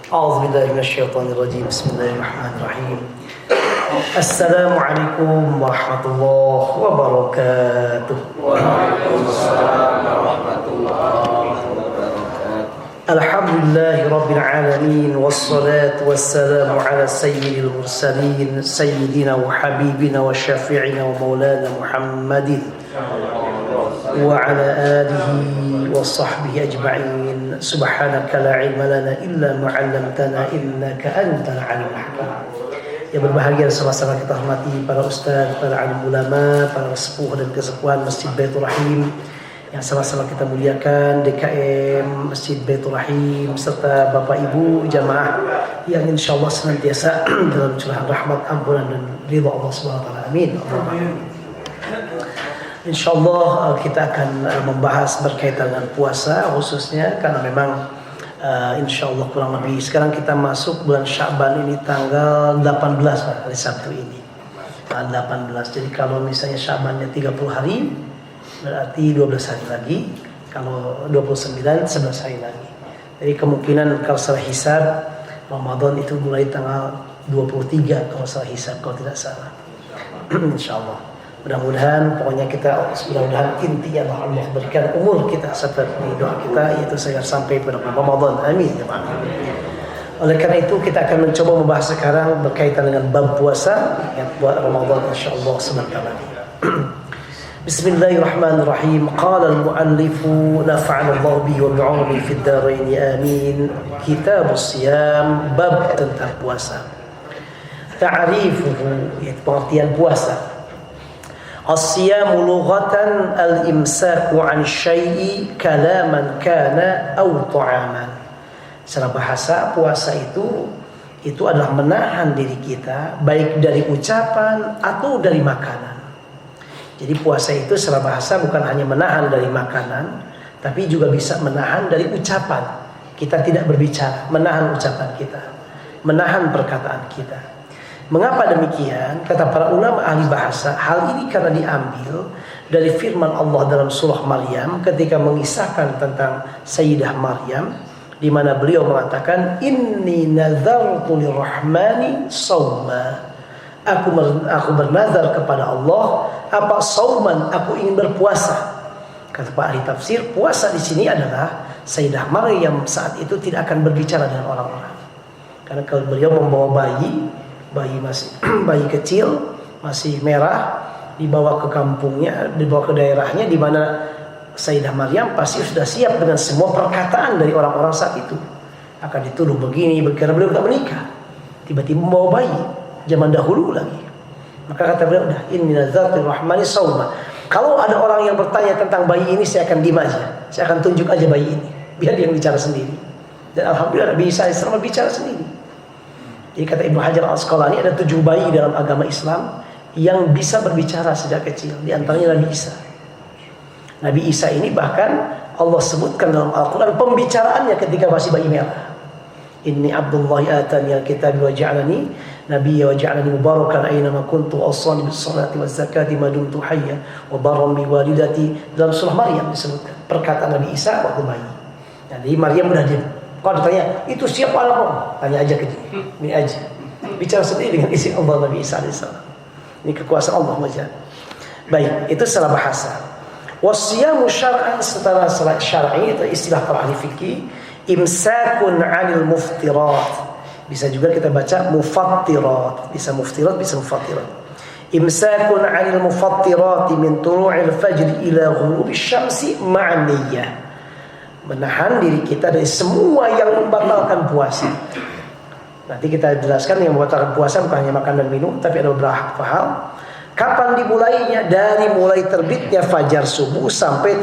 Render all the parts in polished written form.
A'udzubillahi minasyaitonirrajim. Bismillahirrahmanirrahim. Assalamualaikum warahmatullahi wabarakatuh. Waalaikumsalam warahmatullahi wabarakatuh. Alhamdulillahi rabbil alamin, wassalatu wassalamu ala sayyidil mursalin, sayyidina wa habibina wa syafi'ina wa maulana Muhammadin wa ala alihi wa sahbihi ajma'in. Subhanaka la ilma lana illa ma 'allamtana innaka antal alimul hakim. Yang berbahagia sama-sama kita hormati para ustaz, para alim ulama, para sepuh dan kesepuhan Masjid Baitur Rahim yang sama-sama kita muliakan, DKM Masjid Baitur Rahim, serta Bapak Ibu jamaah yang insyaallah senantiasa dalam curahan rahmat, ampunan dan ridha Allah Subhanahu wa taala. Amin. Insyaallah kita akan membahas berkaitan dengan puasa khususnya karena memang insyaallah kurang lebih sekarang kita masuk bulan Sya'ban ini tanggal 18 Pak, hari Sabtu ini. Tanggal 18. Jadi kalau misalnya Sya'bannya 30 hari berarti 12 hari lagi. Kalau 29 11 hari lagi. Jadi kemungkinan kalau salah hisab Ramadan itu mulai tanggal 23 kalau salah hisab kalau tidak salah. Insyaallah. Mudah-mudahan pokoknya kita mudah-mudahan intinya Allah berikan umur kita serta doa kita yaitu segera sampai pada Ramadan. Amin ya Allah. Oleh karena itu kita akan mencoba membahas sekarang berkaitan dengan bab puasa yang buat Ramadan insyaallah sebentar lagi. Bismillahirrahmanirrahim. Qala al-muallif nafa'ana Allah bihi wa bi'ulumihi fid dharain amin. Kitabus Shiyam, bab tentang puasa. Ta'rifuhu, yaitu pengertian puasa. As-siyamu lughatan al-imsaku 'an syai'i kalaman kana aw ta'aman. Secara bahasa puasa itu adalah menahan diri kita baik dari ucapan atau dari makanan. Jadi puasa itu secara bahasa bukan hanya menahan dari makanan, tapi juga bisa menahan dari ucapan. Kita tidak berbicara, menahan ucapan kita, menahan perkataan kita. Mengapa demikian? Kata para ulama ahli bahasa, hal ini karena diambil dari firman Allah dalam surah Maryam ketika mengisahkan tentang Sayyidah Maryam, di mana beliau mengatakan, Inni nazartu lirrahmani sawma. Aku bernazar kepada Allah, apa sauman, aku ingin berpuasa. Kata Pak ahli tafsir, puasa di sini adalah Sayyidah Maryam saat itu tidak akan berbicara dengan orang-orang. Karena kalau beliau membawa bayi masih bayi kecil, masih merah, dibawa ke kampungnya, dibawa ke daerahnya di mana Sayyidah Maryam pasti sudah siap dengan semua perkataan dari orang-orang saat itu. Akan dituduh begini, karena beliau tak menikah. Tiba-tiba membawa bayi, zaman dahulu lagi. Maka kata beliau, udah, inni nazartu rahmani sawma. Kalau ada orang yang bertanya tentang bayi ini, saya akan diam aja. Saya akan tunjuk aja bayi ini, biar dia bicara sendiri. Dan alhamdulillah Nabi Isa AS bicara sendiri. Jadi kata Ibnu Hajar Al-Asqalani ada 7 bayi dalam agama Islam yang bisa berbicara sejak kecil. Di antaranya Nabi Isa. Nabi Isa ini bahkan Allah sebutkan dalam Al-Quran pembicaraannya ketika masih bayi merah. Inni Abdullahi atani al-kitab wa ja'alani nabiyya wa ja'alani mubarakan aynama kuntu awsani bis salati waz zakati ma dumtu hayya wa barran bi walidati. Dalam surah Maryam disebutkan perkataan Nabi Isa waktu bayi. Jadi Maryam mudah diam. Kalau ditanya, itu siapa anakmu? Tanya aja ke dia. Ini aja. Bicara sendiri dengan isi Allah Nabi Isa AS. Ini kekuasaan Allah saja. Baik, itu secara bahasa. Wasiyamu syar'an, secara syar'i itu istilah para ahli fikih, imsakun 'anil muftirat. Bisa juga kita baca mufattirat. Bisa muftirat, bisa mufattirat. Imsakun 'anil mufattirat min tulu'il fajr ila ghurubish syamsi ma'an niyyah. Menahan diri kita dari semua yang membatalkan puasa. Nanti kita jelaskan yang membatalkan puasa bukan hanya makan dan minum, tapi ada beberapa hal. Kapan dimulainya? Dari mulai terbitnya fajar subuh sampai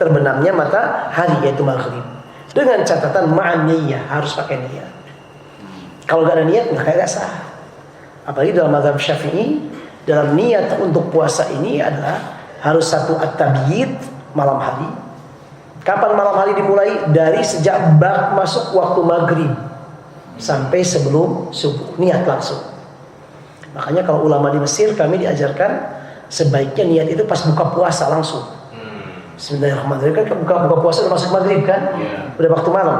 terbenamnya matahari yaitu maghrib. Dengan catatan ma'an niyyah, harus pakai niat. Kalau gak ada niat nggak sah. Apalagi dalam mazhab Syafi'i, dalam niat untuk puasa ini adalah harus satu at-tabyid, malam hari. Kapan malam hari dimulai? Dari sejak masuk waktu maghrib sampai sebelum subuh, niat langsung. Makanya kalau ulama di Mesir kami diajarkan Sebaiknya niat itu pas buka puasa langsung. Bismillahirrahmanirrahim, kan buka puasa udah masuk maghrib kan? Udah waktu malam.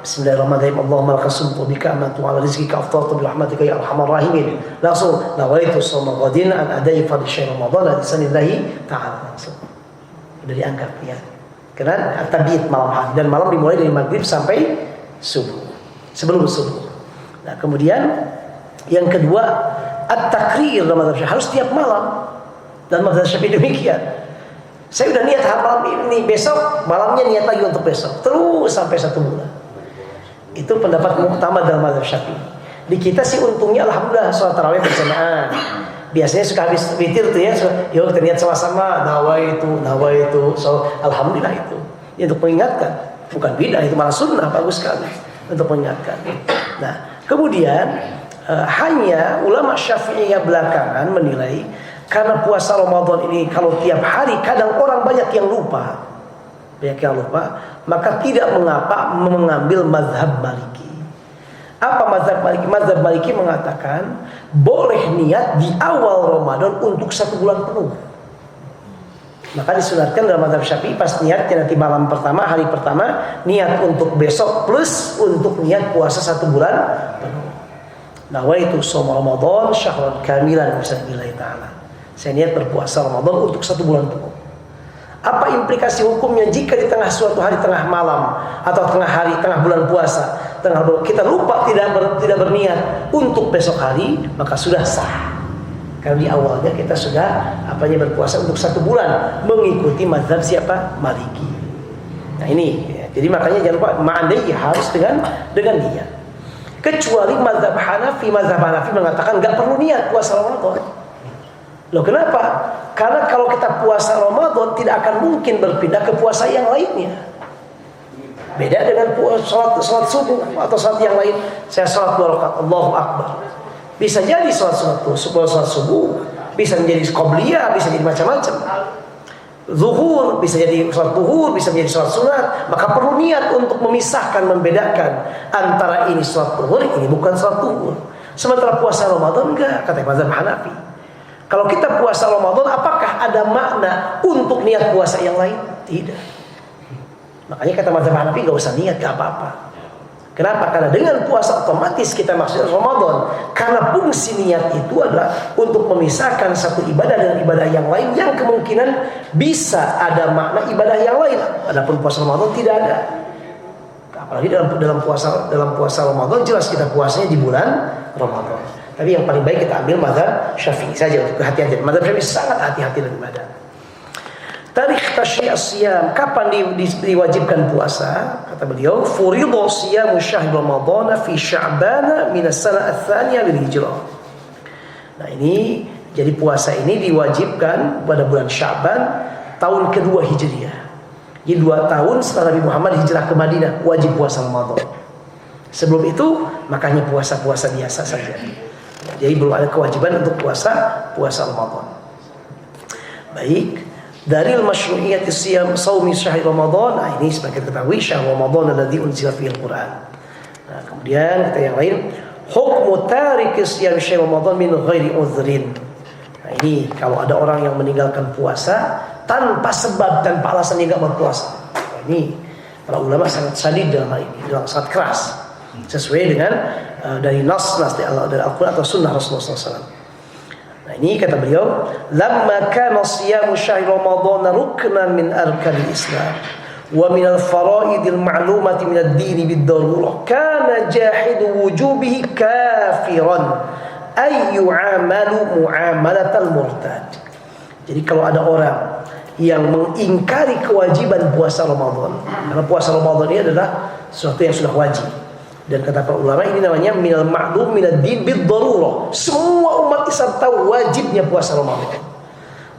Bismillahirrahmanirrahim. Allahumma lakasumtu bika amantu ala rizqika aftartu birahmatika ya arhamar rahimin. Langsung nawaitu shauma ghadin an adai fardhi syahr ramadan bismillah ta'ala. Langsung udah dianggap ya. Karena tabiat malam hari, dan malam dimulai dari maghrib sampai subuh, sebelum subuh. Nah kemudian yang kedua, at-takrir dalam mazhab Syafi'i harus tiap malam, dan mazhab Syafi'i demikian. Saya udah niat malam ini, besok malamnya niat lagi untuk besok, terus sampai 1 bulan. Itu pendapat muktamad dalam mazhab Syafi'i. Di kita sih untungnya alhamdulillah sholat tarawih bersamaan. Biasanya suka habis witir tuh ya, yuk kita niat sama-sama nawaitu. So alhamdulillah itu ya, untuk mengingatkan, bukan bidah, itu malah sunnah, bagus sekali untuk mengingatkan. Nah kemudian hanya ulama Syafi'iyah belakangan menilai, karena puasa Ramadan ini kalau tiap hari kadang orang banyak yang lupa, maka tidak mengapa mengambil mazhab Maliki. Apa mazhab Maliki? Mazhab Maliki mengatakan boleh niat di awal Ramadan untuk 1 bulan penuh. Maka disunatkan dalam mazhab Syafi'i pas niatnya nanti malam pertama, hari pertama, niat untuk besok plus untuk niat puasa 1 bulan penuh. Nawaitu shauma Ramadan syahran kamilan bismillah ta'ala. Saya niat berpuasa Ramadan untuk 1 bulan penuh. Apa implikasi hukumnya jika di tengah suatu hari, tengah malam atau tengah hari, tengah bulan puasa, kita lupa tidak berniat untuk besok hari, maka sudah sah. Karena di awalnya kita sudah berpuasa untuk 1 bulan mengikuti mazhab siapa? Maliki. Nah ini, ya. Jadi makanya jangan lupa ma'andai harus dengan niat. Kecuali mazhab Hanafi mengatakan nggak perlu niat puasa Ramadan. Loh kenapa? Karena kalau kita puasa Ramadan tidak akan mungkin berpindah ke puasa yang lainnya. Beda dengan sholat subuh atau sholat yang lain. Saya sholat 2 rakaat, Allahu Akbar. Bisa jadi sholat subuh, bisa menjadi qobliyah, bisa jadi macam-macam. Zuhur bisa jadi sholat zuhur, bisa menjadi sholat sunat. Maka perlu niat untuk memisahkan, membedakan antara ini sholat zuhur, ini bukan sholat zuhur. Sementara puasa Ramadan enggak, kata mazhab Hanafi. Kalau kita puasa Ramadan, apakah ada makna untuk niat puasa yang lain? Tidak. Makanya kata mazhab Hanafi enggak usah niat, enggak apa-apa. Kenapa? Karena dengan puasa otomatis kita maksudnya Ramadan. Karena fungsi niat itu adalah untuk memisahkan satu ibadah dengan ibadah yang lain yang kemungkinan bisa ada makna ibadah yang lain. Adapun puasa Ramadan tidak ada. Apalagi dalam puasa Ramadan jelas kita puasanya di bulan Ramadan. Tapi yang paling baik kita ambil mazhab Syafi'i saja untuk kehati-hatian. Mazhab Syafi'i sangat hati-hati dalam ibadah. Tarikh tasyri' as-siyam, kapan diwajibkan puasa? Kata beliau, furidhu siyamu syahr Ramadan fi Sya'ban min as-sanah ats-tsaniyah lil hijrah. Nah, ini jadi puasa ini diwajibkan pada bulan Sya'ban tahun kedua Hijriah. Jadi 2 tahun setelah Nabi Muhammad hijrah ke Madinah wajib puasa Ramadan. Sebelum itu makanya puasa-puasa biasa saja. Jadi belum ada kewajiban untuk puasa Ramadan. Baik, dari masyru'iyyati siyam shaumi syahr Ramadan. Nah, ini sebagai ketahui syahr Ramadan alladzi unzila fihi al-Qur'an. Nah, kemudian kita yang lain, hukmu tariki siyam syahr Ramadan min ghairi uzrin. Nah, ini kalau ada orang yang meninggalkan puasa tanpa sebab, tanpa alasan dia enggak berpuasa. Nah, ini para ulama sangat sadid dalam hal ini, sangat keras. Sesuai dengan dari nas dari Al-Quran atau Sunnah Rasulullah SAW. Nah ini kata beliau, lamma kana siyamu syahr Ramadan ruknan min arkanil Islam wa min al-fara'idil ma'lumati min ad-din bid-darurah kana jahidu wujubihi kafiran ay yu'amalu mu'amalatal murtad. Jadi kalau ada orang yang mengingkari kewajiban puasa Ramadan, karena puasa Ramadan ini adalah sesuatu yang sudah wajib. Dan kata para ulama ini namanya minal ma'lum minad din bid-darurah. Semua umat Islam tahu wajibnya puasa Ramadan.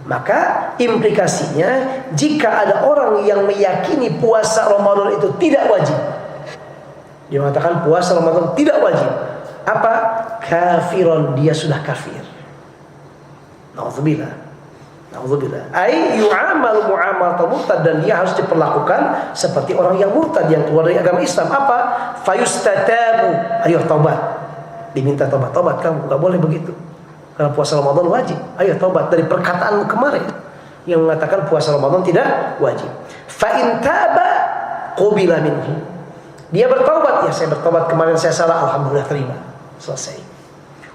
Maka implikasinya jika ada orang yang meyakini puasa Ramadan itu tidak wajib, dia mengatakan puasa Ramadan tidak wajib, apa? Kafiron, dia sudah kafir. Na'udzubillah. Ai yu'amal mu'amalatul murtad, dan dia harus diperlakukan seperti orang yang murtad, yang keluar dari agama Islam. Apa? Fayustatabu, ayo taubat. Diminta taubat. Kamu enggak boleh begitu. Karena puasa Ramadan wajib. Ayo taubat dari perkataanmu kemarin yang mengatakan puasa Ramadan tidak wajib. Fa in taba qubila minhu. Dia bertaubat, ya saya bertaubat kemarin saya salah, alhamdulillah terima. Selesai.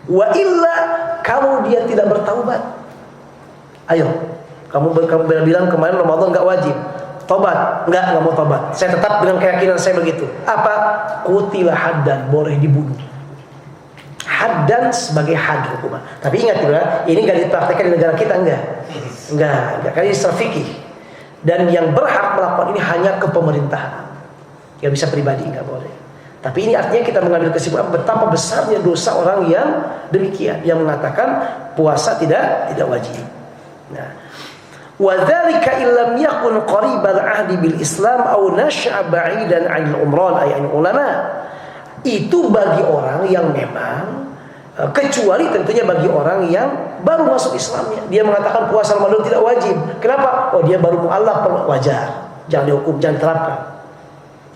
Wa illa, kalau dia tidak bertaubat, ayo kamu bilang kemarin Ramadan enggak wajib. Tobat, enggak mau tobat. Saya tetap dengan keyakinan saya begitu. Apa? Qutila haddan, boleh dibunuh. Haddan sebagai had hukuman. Tapi ingat juga, ini enggak dipraktikkan di negara kita, enggak. Karena ini secara fikih. Dan yang berhak melakukan ini hanya ke pemerintahan. Enggak bisa pribadi, enggak boleh. Tapi ini artinya kita mengambil kesimpulan betapa besarnya dosa orang yang demikian, yang mengatakan puasa tidak wajib. Nah, وَذَلِكَ إِلَّمْ يَكُنْ قَرِيبَ الْعَهْدِ بِالْإِسْلَامِ أَوْ نَشَأَ بَعِيدًا عَنِ الْعُمْرَانِ أي الْعُلَمَاءِ. Itu bagi orang yang memang, kecuali tentunya bagi orang yang baru masuk Islamnya. Dia mengatakan puasa Ramadan tidak wajib. Kenapa? Oh, dia baru mu'allaf, wajar. Jangan dihukum, jangan terapkan.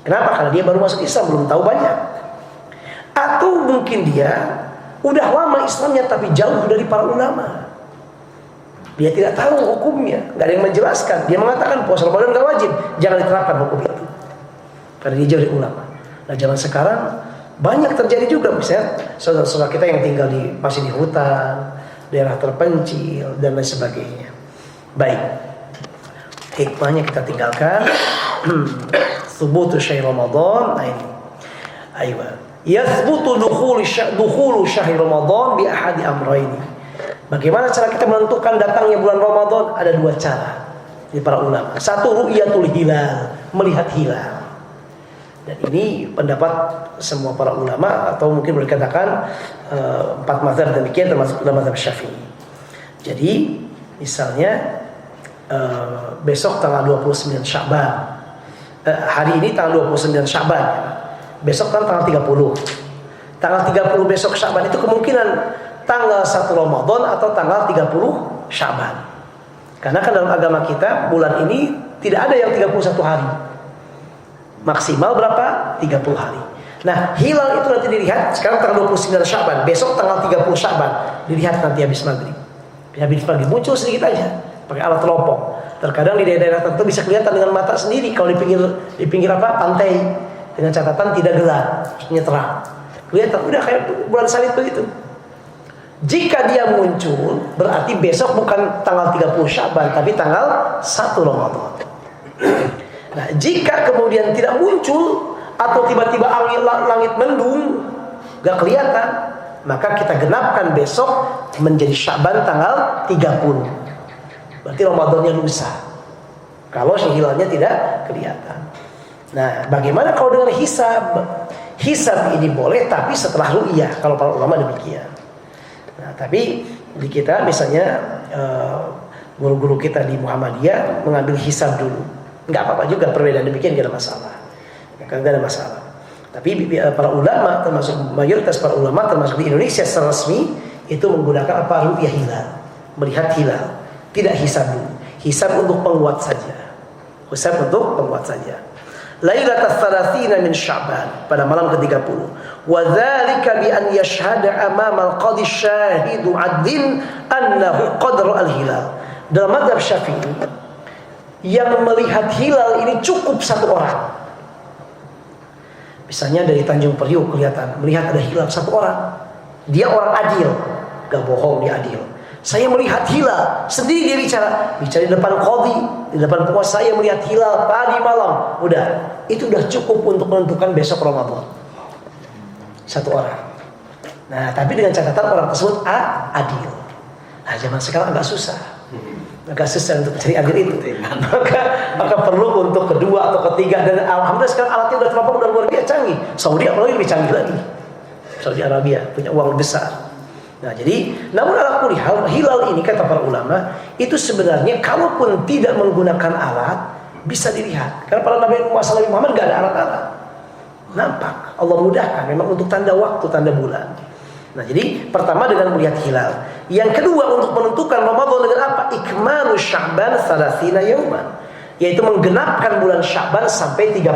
Kenapa? Karena dia baru masuk Islam, belum tahu banyak. Atau mungkin dia udah lama Islamnya tapi jauh dari para ulama. Dia tidak tahu hukumnya, nggak ada yang menjelaskan. Dia mengatakan puasa Ramadan nggak wajib, jangan diterapkan hukum itu. Karena dia jauh dari ulama. Nah, zaman sekarang banyak terjadi juga, misalnya saudara-saudara kita yang tinggal masih di hutan, daerah terpencil dan lain sebagainya. Baik, hikmahnya kita tinggalkan. Thubutu syahr Ramadan. Nah ini, aywa. Yathbutu dukhulu syahr Ramadan bi ahadi amrayni. Bagaimana cara kita menentukan datangnya bulan Ramadan? Ada dua cara di para ulama. Satu, ru'yatul hilal, melihat hilal. Dan ini pendapat semua para ulama, atau mungkin boleh dikatakan 4 mazhab demikian, termasuk dalam mazhab Syafi'i. Jadi misalnya besok tanggal 29 Sya'ban, hari ini tanggal 29 Sya'ban, besok tanggal 30. Tanggal 30 besok Sya'ban itu kemungkinan tanggal 1 Ramadan atau tanggal 30 Sya'ban. Karena kan dalam agama kita bulan ini tidak ada yang 31 hari. Maksimal berapa? 30 hari. Nah, hilal itu nanti dilihat sekarang tanggal 29 Sya'ban, besok tanggal 30 Sya'ban, dilihat nanti habis maghrib. Habis maghrib muncul sedikit aja pakai alat teropong. Terkadang di daerah tertentu bisa kelihatan dengan mata sendiri kalau di pinggir pantai, dengan catatan tidak gelap, maksudnya terang. Kelihatan udah kayak bulan salib begitu. Jika dia muncul, berarti besok bukan tanggal 30 Sya'ban, tapi tanggal 1 Ramadan. Nah, jika kemudian tidak muncul, atau tiba-tiba langit mendung, gak kelihatan, maka kita genapkan besok menjadi Sya'ban tanggal 30. Berarti Ramadannya lusa, kalau hilalnya tidak kelihatan. Nah, bagaimana kalau dengan hisab? Hisab ini boleh, tapi setelah ru'yah, kalau para ulama demikian. Nah, tapi di kita misalnya guru-guru kita di Muhammadiyah mengambil hisab dulu. Enggak apa-apa juga perbedaan demikian, enggak ada masalah. Enggak ada masalah. Tapi para ulama, termasuk mayoritas para ulama termasuk di Indonesia secara resmi itu menggunakan apa? Ru'yah hilal, melihat hilal. Tidak hisab dulu. Hisab untuk penguat saja. Hisab untuk penguat saja. Lailatul Tsalatsina min Sya'ban, pada malam ke-30. Wa dzalika bi an yashhada amama al-qadi syahidu 'adlin annahu qadra al-hilal. Dalam mazhab Syafi'i, yang melihat hilal ini cukup satu orang. Misalnya dari Tanjung Priok kelihatan melihat ada hilal satu orang. Dia orang adil, gak bohong, dia adil. Saya melihat hilal, sendiri dia bicara di depan qadhi, di depan penguasa, saya melihat hilal tadi malam. Udah, itu udah cukup untuk menentukan besok Ramadan. Satu orang. Nah, tapi dengan catatan orang tersebut adil. Nah, zaman sekarang agak susah. Agak susah untuk mencari adil itu. Maka perlu untuk kedua atau ketiga. Dan alhamdulillah sekarang alatnya udah teropong, udah luar biasa canggih. Saudi apalagi lebih canggih lagi. Saudi Arabia punya uang besar. Nah, jadi namun ala kulli hal, hilal ini kata para ulama itu sebenarnya kalaupun tidak menggunakan alat bisa dilihat. Karena para Nabi Muhammad gak ada alat-alat. Nampak, Allah mudahkan memang untuk tanda waktu, tanda bulan. Nah, jadi pertama dengan melihat hilal. Yang kedua untuk menentukan Ramadan dengan apa? Ikmalu Sya'ban 30 yauman, yaitu menggenapkan bulan Sya'ban sampai 30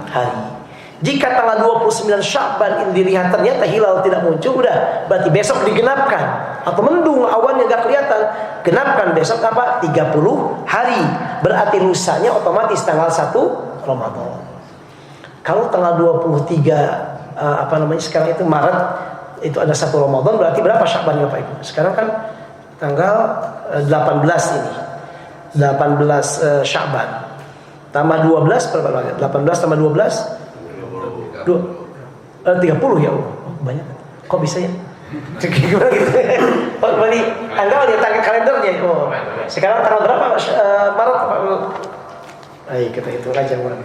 hari. Jika tanggal 29 Sya'ban ini dilihat ternyata hilal tidak muncul, udah berarti besok digenapkan atau mendung awannya nggak kelihatan, genapkan besok apa? 30 hari. Berarti lusanya otomatis tanggal 1 Ramadan. Kalau tanggal 23 sekarang itu Maret, itu ada 1 Ramadan, berarti berapa Sya'ban Bapak Ibu? Sekarang kan tanggal 18 ini. 18 Sya'ban. Tambah 12 berapa lagi? 18 tambah 12 30 ya Allah. Oh, banyak. Kok bisa ya? Gimana gitu? Oh, berarti tanggal ya, tanggal kalendernya. Oh. Sekarang tanggal berapa Maret? Ayo kita hitung aja, Bang.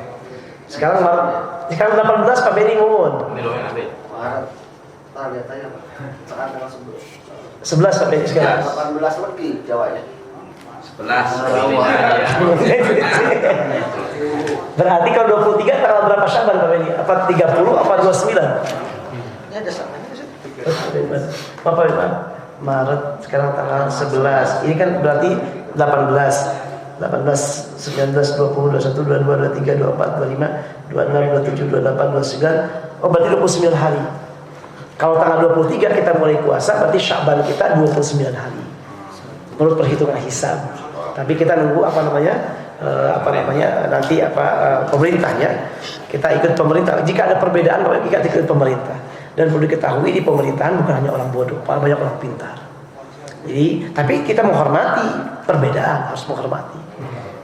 Sekarang Maret. Sekarang 18 Pak Beni ngomong. Maret. Lihat aja. Sekarang tanggal 11 Pak Beni sekarang. 18 lebih Jawanya. 11. Berarti kalau 23 tanggal berapa Sya'ban Pak Beni? Apa 30 apa 29? Ini ada sama. Bapak Maret sekarang tanggal 11. Ini kan berarti 18, 19, 20, 21, 22, 23, 24, 25, 26, 27, 28, 29. Oh, berarti 29 hari. Kalau tanggal 23 kita mulai puasa, berarti Sya'ban kita 29 hari. Menurut perhitungan hisab. Tapi kita nunggu nanti pemerintahnya. Kita ikut pemerintah. Jika ada perbedaan, kita ikut pemerintah. Dan perlu diketahui di pemerintahan bukan hanya orang bodoh, banyak orang pintar. Jadi, tapi kita menghormati perbedaan, harus menghormati.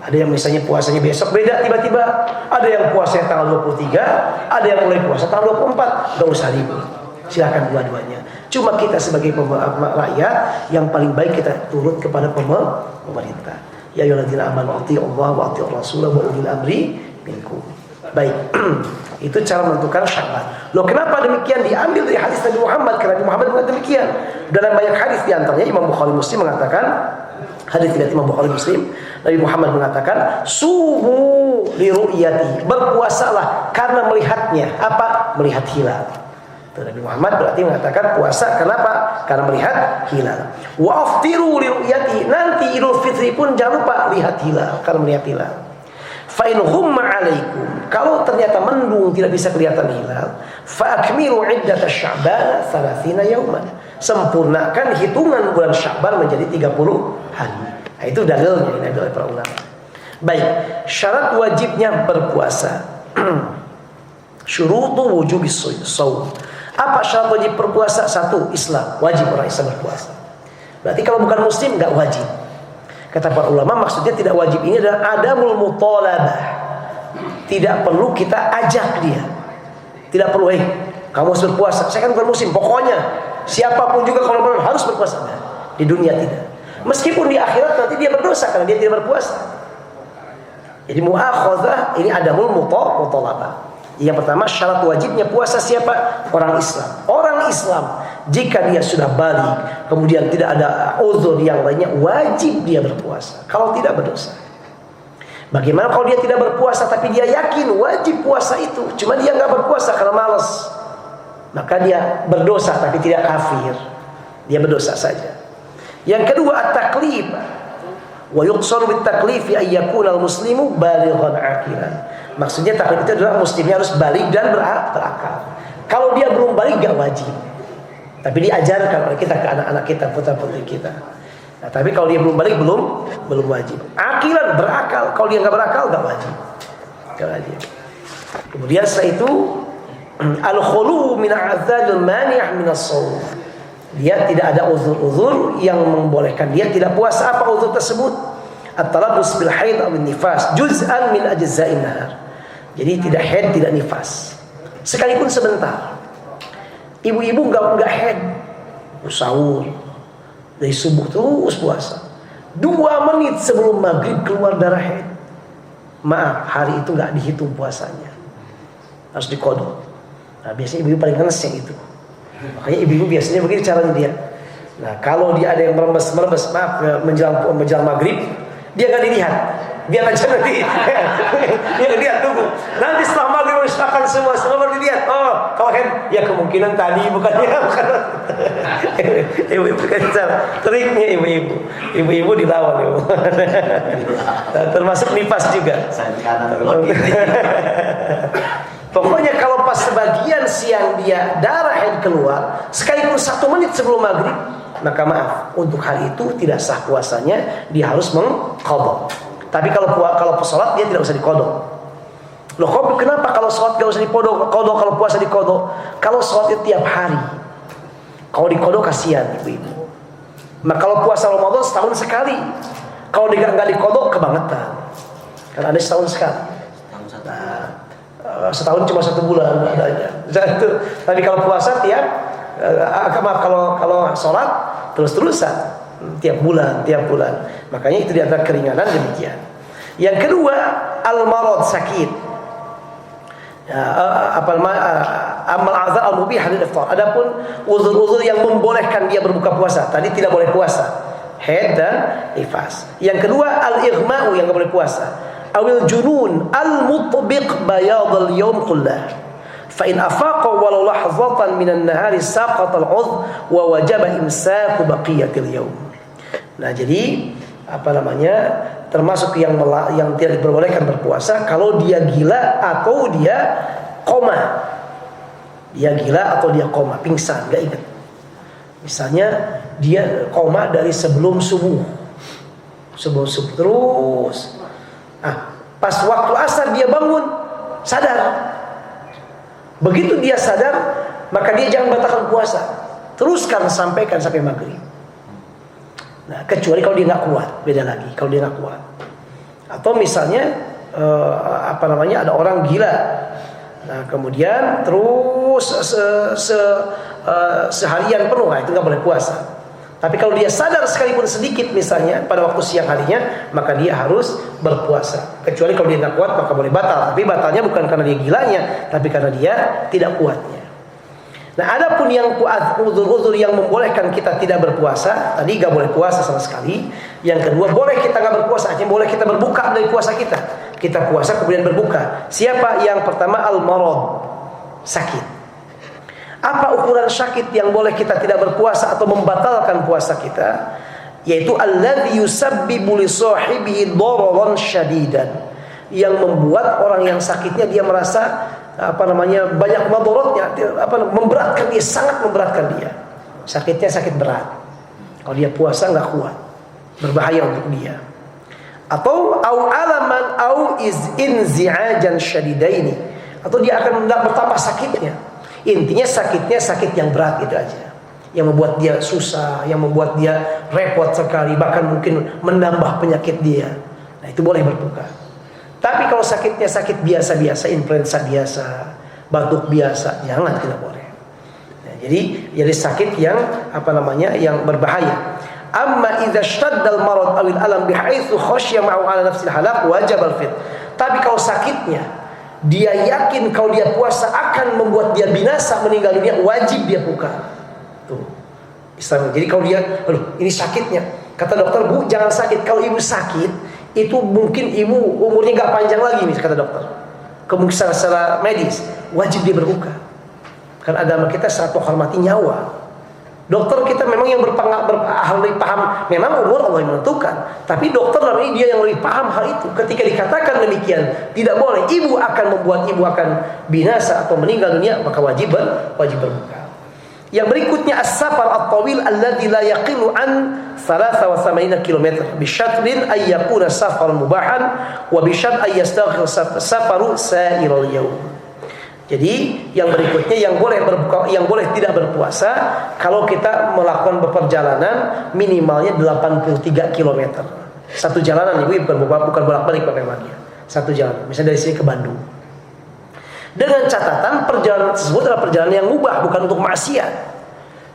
Ada yang misalnya puasanya besok beda tiba-tiba, ada yang puasanya tanggal 23, ada yang mulai puasa tanggal 24, gak usah ribut. Silakan dua-duanya. Cuma kita sebagai rakyat yang paling baik kita turut kepada pemerintah. Ya ayyuhalladzina amanu atti'ullaha wa atti'ur rasulah wa ulil amri minkum. Baik. Itu cara menentukan Sya'ban. Loh, kenapa demikian? Diambil dari hadis Nabi Muhammad. Karena Nabi Muhammad mengatakan demikian. Dalam banyak hadis, di antaranya Imam Bukhari Muslim mengatakan, hadis riwayat Imam Bukhari Muslim, Nabi Muhammad mengatakan, sumu li ru'yati, berpuasalah karena melihatnya. Apa? Melihat hilal. Nabi Muhammad berarti mengatakan puasa kenapa? Karena melihat hilal. Wa aftiru li ru'yati, nanti Idul Fitri pun jangan lupa lihat hilal, karena melihat hilal. Fa in humma 'alaikum, kalau ternyata mendung tidak bisa kelihatan hilal, fa akmilu 'iddat Sya'ban 30 yauman. Sempurnakan hitungan bulan Sya'ban menjadi 30 hari. Nah, itu dalilnya ini oleh para ulama. Baik, syarat wajibnya berpuasa. Syurutu wujubis shaum. Apa syarat wajib berpuasa? 1, Islam. Wajib orang Islam berpuasa. Berarti kalau bukan muslim enggak wajib. Kata para ulama, maksudnya tidak wajib ini adalah adamul mutalabah. Tidak perlu kita ajak dia. Tidak perlu, kamu harus berpuasa. Saya kan bukan muslim, pokoknya siapapun juga kalau harus berpuasa. Nah, di dunia tidak. Meskipun di akhirat nanti dia berdosa karena dia tidak berpuasa. Jadi mu'akhadzah ini adamul mutalabah. Yang pertama, syarat wajibnya puasa siapa? Orang Islam. Orang Islam jika dia sudah balik, kemudian tidak ada uzur yang lainnya, wajib dia berpuasa. Kalau tidak, berdosa. Bagaimana kalau dia tidak berpuasa tapi dia yakin wajib puasa itu, cuma dia nggak berpuasa karena malas, maka dia berdosa tapi tidak kafir. Dia berdosa saja. Yang kedua, at-taklif. Wa yuqsaru bit-taklifi ay yakuna al-muslimu balighan aqilan. Maksudnya taklif itu adalah muslimnya harus balik dan berakal. Kalau dia belum balik gak wajib. Tapi diajarkan oleh kita ke anak-anak kita, putra-putri kita. Nah, tapi kalau dia belum balik belum wajib. Aqilan, berakal. Kalau dia gak berakal gak wajib. Gak wajib. Kemudian setelah itu al-khulu min a'dzaril mani'ah min as-shaum. Dia tidak ada uzur-uzur yang membolehkan dia tidak puasa. Apa uzur tersebut? At-talabbus bil haid aw nifas juz'an min ajza'in nahar. Jadi tidak haid, tidak nifas. Sekalipun sebentar. Ibu-ibu enggak haid, sahur dari subuh terus puasa. 2 menit sebelum maghrib keluar darah haid. Maaf, hari itu enggak dihitung puasanya. Harus diqadha. Nah, biasanya ibu-ibu paling ngenes yang itu. Makanya ibu-ibu biasanya begini caranya dia. Nah, kalau dia ada yang merembes, maaf, menjelang maghrib, dia nggak dilihat, biar aja nanti, dia lihat tunggu. Nanti setelah maghrib akan semua baru dilihat. Oh, kalau kan, ya kemungkinan tadi bukan. Ibu-ibu kan triknya ibu-ibu dilawan ibu. Termasuk nifas juga. Pokoknya kalau pas sebagian siang dia darah haid keluar, sekalipun 1 menit sebelum maghrib, maka maaf, untuk hari itu tidak sah puasanya, dia harus mengqadha. Tapi kalau sholat dia tidak usah diqadha. Loh, kenapa kalau sholat gak usah diqadha, kalau puasa diqadha? Kalau sholat itu tiap hari, kalau diqadha kasihan ibu-ibu. Maka kalau puasa Ramadan setahun sekali, kalau nggak diqadha kebangetan. Kan ada setahun sekali. Setahun cuma 1 bulan adanya. Tapi kalau puasa kalau sholat terus-terusan tiap bulan. Makanya itu di antara keringanan demikian. Yang kedua, al-marad, sakit. Amal azar al-mubih hadil iftar. Adapun uzur-uzur yang membolehkan dia berbuka puasa, tadi tidak boleh puasa, haid dan nifas. Yang kedua, al-ighma'u, yang tidak boleh puasa. Awil junun al-mutbiq bayad al-yawm kullah. Fa in afaqa walau lahzatan minan nahari saqata al-'udhr wa wajaba imsaku baqiyatil yawm. Nah, jadi termasuk yang tidak diperbolehkan berpuasa kalau dia gila atau dia koma. Dia gila atau dia koma, pingsan, enggak ingat. Misalnya dia koma dari sebelum subuh terus. Pas waktu asar dia bangun, sadar. Begitu dia sadar, maka dia jangan batalkan puasa. Teruskan sampai maghrib. Nah, kecuali kalau dia nggak kuat, beda lagi. Kalau dia nggak kuat, atau misalnya ada orang gila, nah kemudian terus seharian penuh, itu nggak boleh puasa. Tapi kalau dia sadar sekalipun sedikit, misalnya pada waktu siang harinya, maka dia harus berpuasa. Kecuali kalau dia nggak kuat, maka boleh batal. Tapi batalnya bukan karena dia gilanya, tapi karena dia tidak kuatnya. Nah, adapun yang uzur-uzur yang membolehkan kita tidak berpuasa, tadi nggak boleh puasa sama sekali. Yang kedua, boleh kita nggak berpuasa, hanya boleh kita berbuka dari puasa kita. Kita puasa kemudian berbuka. Siapa? Yang pertama, al-marad, sakit. Apa ukuran sakit yang boleh kita tidak berpuasa atau membatalkan puasa kita? Yaitu alladzi yusabbibu li sahibihi dararan syadidan, yang membuat orang yang sakitnya dia merasa banyak madaratnya, memberatkan dia, sangat memberatkan dia. Sakitnya sakit berat. Kalau dia puasa nggak kuat, berbahaya untuk dia. Atau alaman au inzi'ajan syadidaini, atau dia akan bertambah sakitnya. Intinya sakitnya sakit yang berat itu aja, yang membuat dia susah, yang membuat dia repot sekali, bahkan mungkin menambah penyakit dia. Nah, itu boleh berbuka. Tapi kalau sakitnya sakit biasa-biasa, influenza biasa, batuk biasa, jangan, tidak boleh. Nah, jadi sakit yang yang berbahaya. Amma idza ishtadda al-marad aw al-alam bihaitsu khashya ma'u 'ala nafsil halak wajib al-fit. Tapi kalau sakitnya dia yakin kalau dia puasa akan membuat dia binasa, meninggal dunia, wajib dia buka. Tuh, Islam. Jadi kalau dia, ini sakitnya, kata dokter, Bu, jangan sakit. Kalau ibu sakit, itu mungkin ibu umurnya nggak panjang lagi, kata dokter. Kemungkinan secara medis, wajib dia berbuka. Karena agama kita sangat menghormati nyawa. Dokter kita memang yang ahli paham, memang umur Allah yang menentukan. Tapi dokter namanya dia yang lebih paham hal itu. Ketika dikatakan demikian, tidak boleh, ibu akan binasa atau meninggal dunia, maka wajib berbuka. Yang berikutnya as-safar at-tawil alladzi la yaqilu an 83 km bi syartin ay yakuna safar mubahan wa bi syart ay yastaghfir safaru sa'iral yawm. Jadi yang berikutnya yang boleh berbuka, yang boleh tidak berpuasa kalau kita melakukan perjalanan minimalnya 83 km. Satu jalanan, ibu, bukan bolak-balik pakai lagi. Satu jalan, misalnya dari sini ke Bandung. Dengan catatan perjalanan tersebut adalah perjalanan yang mubah, bukan untuk maksiat.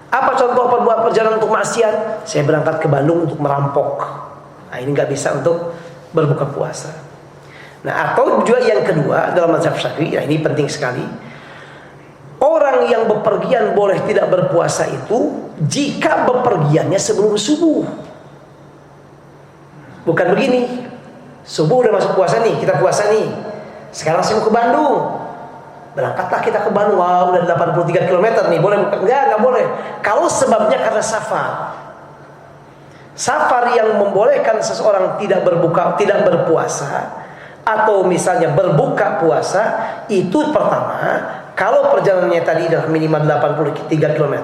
Apa contoh perjalanan untuk maksiat? Saya berangkat ke Bandung untuk merampok. Nah, ini nggak bisa untuk berbuka puasa. Nah, atau juga yang kedua dalam mazhab Syafi'i, ini penting sekali. Orang yang bepergian boleh tidak berpuasa itu jika bepergiannya sebelum subuh. Bukan begini, subuh udah masuk puasa nih, kita puasa nih. Sekarang saya mau ke Bandung. Berangkatlah kita ke Bandung, udah 83 km nih, boleh buka? Enggak boleh. Kalau sebabnya karena safar. Safar yang membolehkan seseorang tidak berpuasa, atau misalnya berbuka puasa, itu pertama Kalau perjalanannya tadi adalah minimal 83 km,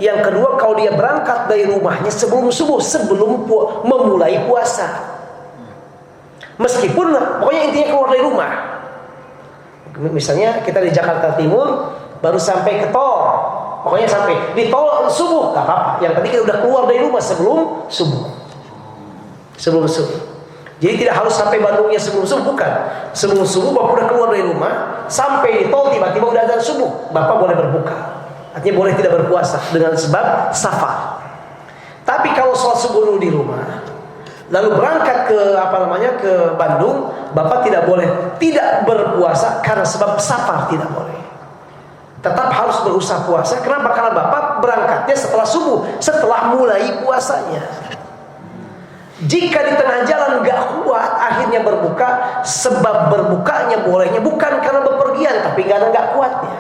yang kedua kalau dia berangkat dari rumahnya sebelum subuh, sebelum memulai puasa. Meskipun pokoknya intinya keluar dari rumah. Misalnya kita di Jakarta Timur baru sampai ke tol, pokoknya sampai di tol subuh gak apa-apa. Yang penting kita udah keluar dari rumah sebelum subuh. Sebelum subuh. Jadi tidak harus sampai Bandungnya sebelum subuh, bukan. Sebelum subuh Bapak udah keluar dari rumah, sampai di tol tiba-tiba udah azan subuh, Bapak boleh berbuka. Artinya boleh tidak berpuasa dengan sebab safar. Tapi kalau sholat subuh dulu di rumah, lalu berangkat ke Bandung, Bapak tidak boleh tidak berpuasa karena sebab safar, tidak boleh. Tetap harus berusaha puasa. Kenapa? Karena Bapak berangkatnya setelah subuh, setelah mulai puasanya. Jika di tengah jalan gak kuat akhirnya berbuka, sebab berbukanya bolehnya bukan karena bepergian, tapi karena gak kuatnya.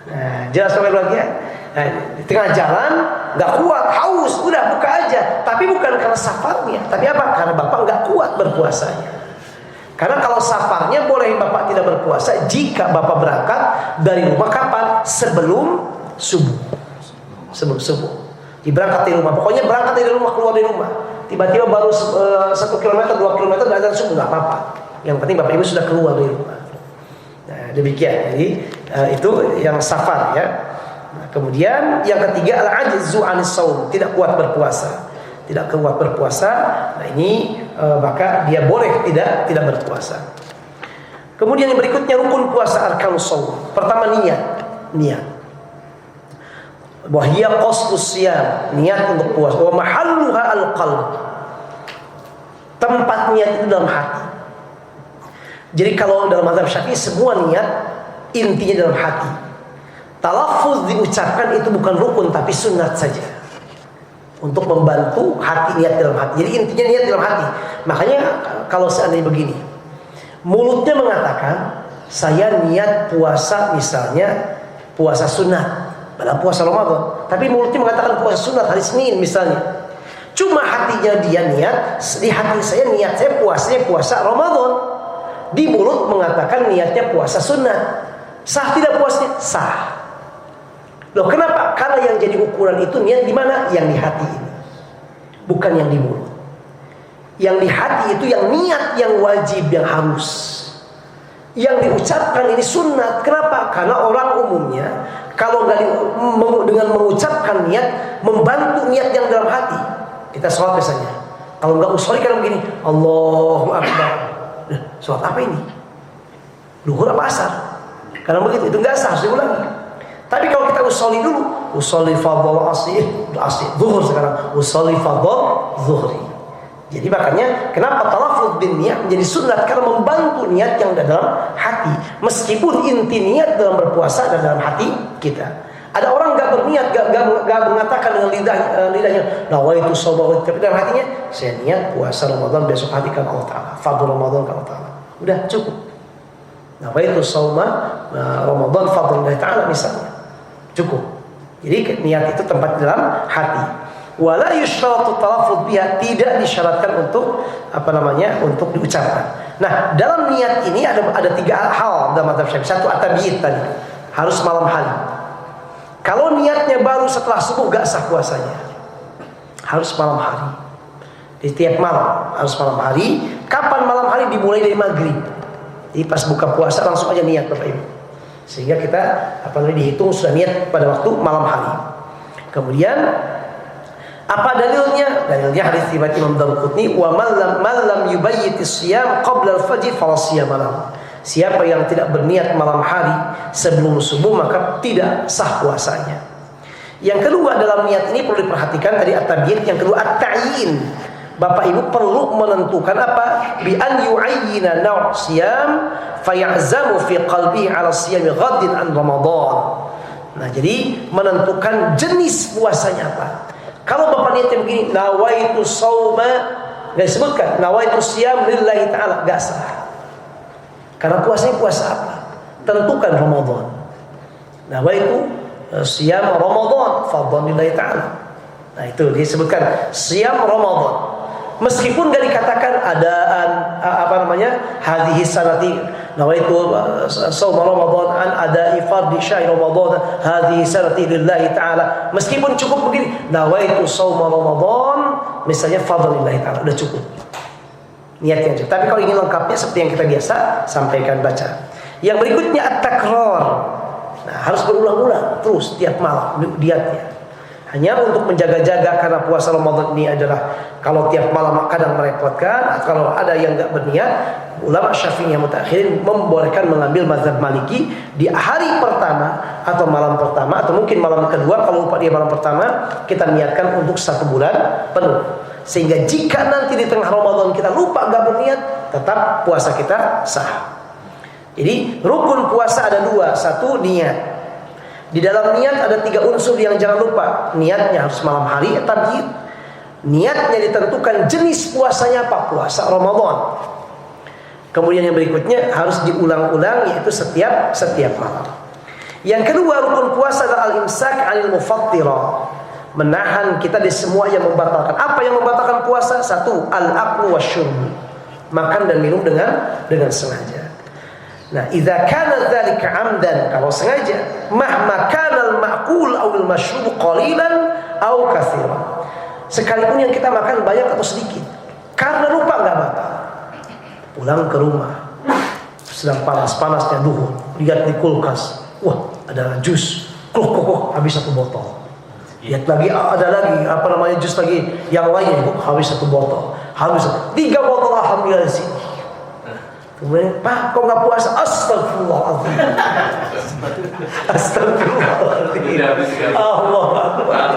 Nah, jelas sampai bagian. Nah, di tengah jalan gak kuat, haus, udah buka aja. Tapi bukan karena safarnya, tapi apa? Karena Bapak gak kuat berpuasanya. Karena kalau safarnya boleh Bapak tidak berpuasa jika Bapak berangkat dari rumah kapan? Sebelum subuh. Sebelum subuh. Berangkat dari rumah, pokoknya berangkat dari rumah, keluar dari rumah. Tiba-tiba baru 1 km, 2 km dari azan subuh, nggak apa-apa. Yang penting Bapak Ibu sudah keluar dari rumah. Nah, demikian. Jadi itu yang safar ya. Nah, kemudian yang ketiga al-ajzu 'anis shaum, tidak kuat berpuasa. Tidak kuat berpuasa. Nah, ini maka dia boleh tidak berpuasa. Kemudian yang berikutnya rukun puasa arkanus shaum. Pertama niat. Wahia qasdus siyam, niat untuk puasa. Wa mahalluha al-qalb, tempat niat itu dalam hati. Jadi kalau dalam mazhab Syafi'i semua niat intinya dalam hati. Talaffuz diucapkan itu bukan rukun tapi sunat saja, untuk membantu hati, niat dalam hati. Jadi intinya niat dalam hati. Makanya kalau seandainya begini, mulutnya mengatakan saya niat puasa, misalnya puasa sunat pada puasa Ramadan, tapi mulutnya mengatakan puasa sunat hari Senin misalnya. Cuma hatinya dia niat, di hati saya niat saya puasanya puasa Ramadan. Di mulut mengatakan niatnya puasa sunat. Sah tidak puasanya? Sah. Loh kenapa? Karena yang jadi ukuran itu niat di mana? Yang di hati ini, bukan yang di mulut. Yang di hati itu yang niat yang wajib, yang harus. Yang diucapkan ini sunat. Kenapa? Karena orang umumnya kalau nggak dengan mengucapkan niat, membantu niat yang dalam hati. Kita sholat misalnya, kalau nggak usolli kan begini, Allahu Akbar. Sholat apa ini? Duhur apa asar? Karena begitu, itu nggak sah, harus diulangi. Tapi kalau kita usolli dulu, usolli fardhu asir, zuhur sekarang, usolli fardhu zuhri. Jadi makanya kenapa talaffuz bin niat menjadi sunat, karena membantu niat yang ada dalam hati. Meskipun inti niat dalam berpuasa ada dalam hati kita. Ada orang nggak berniat, nggak mengatakan dengan lidahnya nawaitu shauma, tapi dalam hatinya saya niat puasa Ramadan besok hari kan Allah Taala, fardhu Ramadan kan Allah Taala. Udah cukup. Nawaitu shauma Ramadan fardhu Allah Taala misalnya. Cukup. Jadi niat itu tempat dalam hati. Wala yushtaratu talaffuz biha, tidak disyaratkan untuk untuk diucapkan. Nah, dalam niat ini ada 3 hal dalam mazhab Syafi'i. Satu at-tabiyyit tadi, harus malam hari. Kalau niatnya baru setelah subuh gak sah puasanya. Harus malam hari. Di tiap malam harus malam hari. Kapan malam hari? Dimulai dari maghrib. Jadi pas buka puasa langsung aja niat Bapak Ibu. Sehingga kita dihitung sudah niat pada waktu malam hari. Kemudian apa dalilnya? Dalilnya hadis riwayat Imam Daruqutni, wa man lam yubayyitis siyam qabla al-fajr fala siyama lahu. Siapa yang tidak berniat malam hari sebelum subuh maka tidak sah puasanya. Yang kedua dalam niat ini perlu diperhatikan tadi at-tabiyyid, yang kedua at-ta'yin. Bapak Ibu perlu menentukan apa? Bi an yu'ayyina naw' siyam faya'zamu fi qalbihi 'ala siyami ghaddin an Ramadan. Nah, jadi menentukan jenis puasanya apa. Kalau Bapak niatnya begini, nawaitu shauma, enggak disebutkan nawaitu siyam lillahi ta'ala, enggak sah. Karena puasanya puasa apa? Tentukan Ramadan. Nawaitu siyam Ramadan fardhan lillahi ta'ala. Nah, itu disebutkan siyam Ramadan. Meskipun enggak dikatakan adaan hadhihi sanati nawaitu shaum Ramadan an ada'i fardhi syahr Ramadan hadhihi sanati lillahi ta'ala. Meskipun cukup begini, nawaitu shaum Ramadan misalnya fardhillahi ta'ala, udah cukup. Niatnya aja. Tapi kalau ingin lengkapnya seperti yang kita biasa sampaikan baca. Yang berikutnya at-takrar. Nah, harus berulang-ulang terus tiap malam niatnya. Hanya untuk menjaga-jaga, karena puasa Ramadan ini adalah kalau tiap malam kadang merepotkan. Kalau ada yang enggak berniat, ulama Syafi'i yang mutakhirin membolehkan mengambil mazhab Maliki di hari pertama atau malam pertama atau mungkin malam kedua. Kalau lupa dia malam pertama, kita niatkan untuk 1 bulan penuh. Sehingga jika nanti di tengah Ramadan kita lupa enggak berniat, tetap puasa kita sah. Jadi rukun puasa ada 2. 1 niat. Di dalam niat ada 3 unsur yang jangan lupa. Niatnya harus malam hari, tabyid. Niatnya ditentukan jenis puasanya apa, puasa Ramadan. Kemudian yang berikutnya harus diulang-ulang, yaitu setiap malam. Yang kedua rukun puasa adalah al-imsak 'anil mufattirah. Menahan kita di semua yang membatalkan. Apa yang membatalkan puasa? 1, al-aqlu wasyurb. Makan dan minum dengan sengaja. Nah, idza kana dzalika 'amdan, kalau sengaja, mahma kana al-ma'kul aw al-mashrub qalilan aw katsiran. Sekalipun yang kita makan banyak atau sedikit, karena lupa enggak batal. Pulang ke rumah, sedang panas-panasnya duhur, lihat di kulkas, wah, ada jus, kluk, habis 1 botol. Lihat lagi, ada lagi, jus lagi yang lain, habis 1 botol. Habis 3 botol, alhamdulillah sih. Kemudian, Pak, kok nggak puasa? Astagfirullahaladzim. Astagfirullahaladzim. Allah Akbar.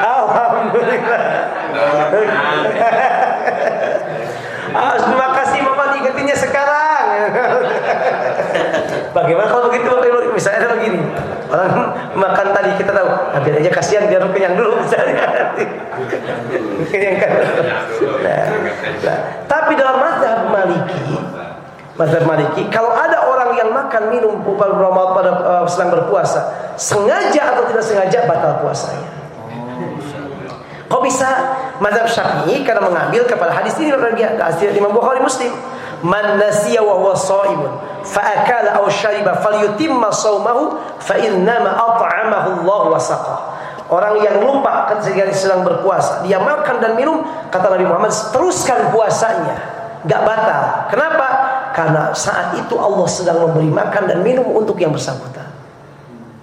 Alhamdulillah. Terima kasih Bapak, diingetinnya sekarang. Bagaimana kalau begitu? Misalnya begini, orang makan tadi kita tahu, biar aja kasihan, biar kenyang dulu misalnya. Kenyangkan. Tapi dalam mazhab Maliki, kalau ada orang yang makan minum pada sedang berpuasa, sengaja atau tidak sengaja, batal puasanya. Kok bisa? Mazhab Syafi'i karena mengambil kepada hadis ini dari Imam Bukhari Muslim. Man nasiya wa huwa shaimun fa akala aw shariba falyutimma shaumahu fa innama at'amahu Allah wa saqah. Orang yang lupa ketika sedang berpuasa, dia makan dan minum, kata Nabi Muhammad, teruskan puasanya, enggak batal. Kenapa? Karena saat itu Allah sedang memberi makan dan minum untuk yang bersangkutan.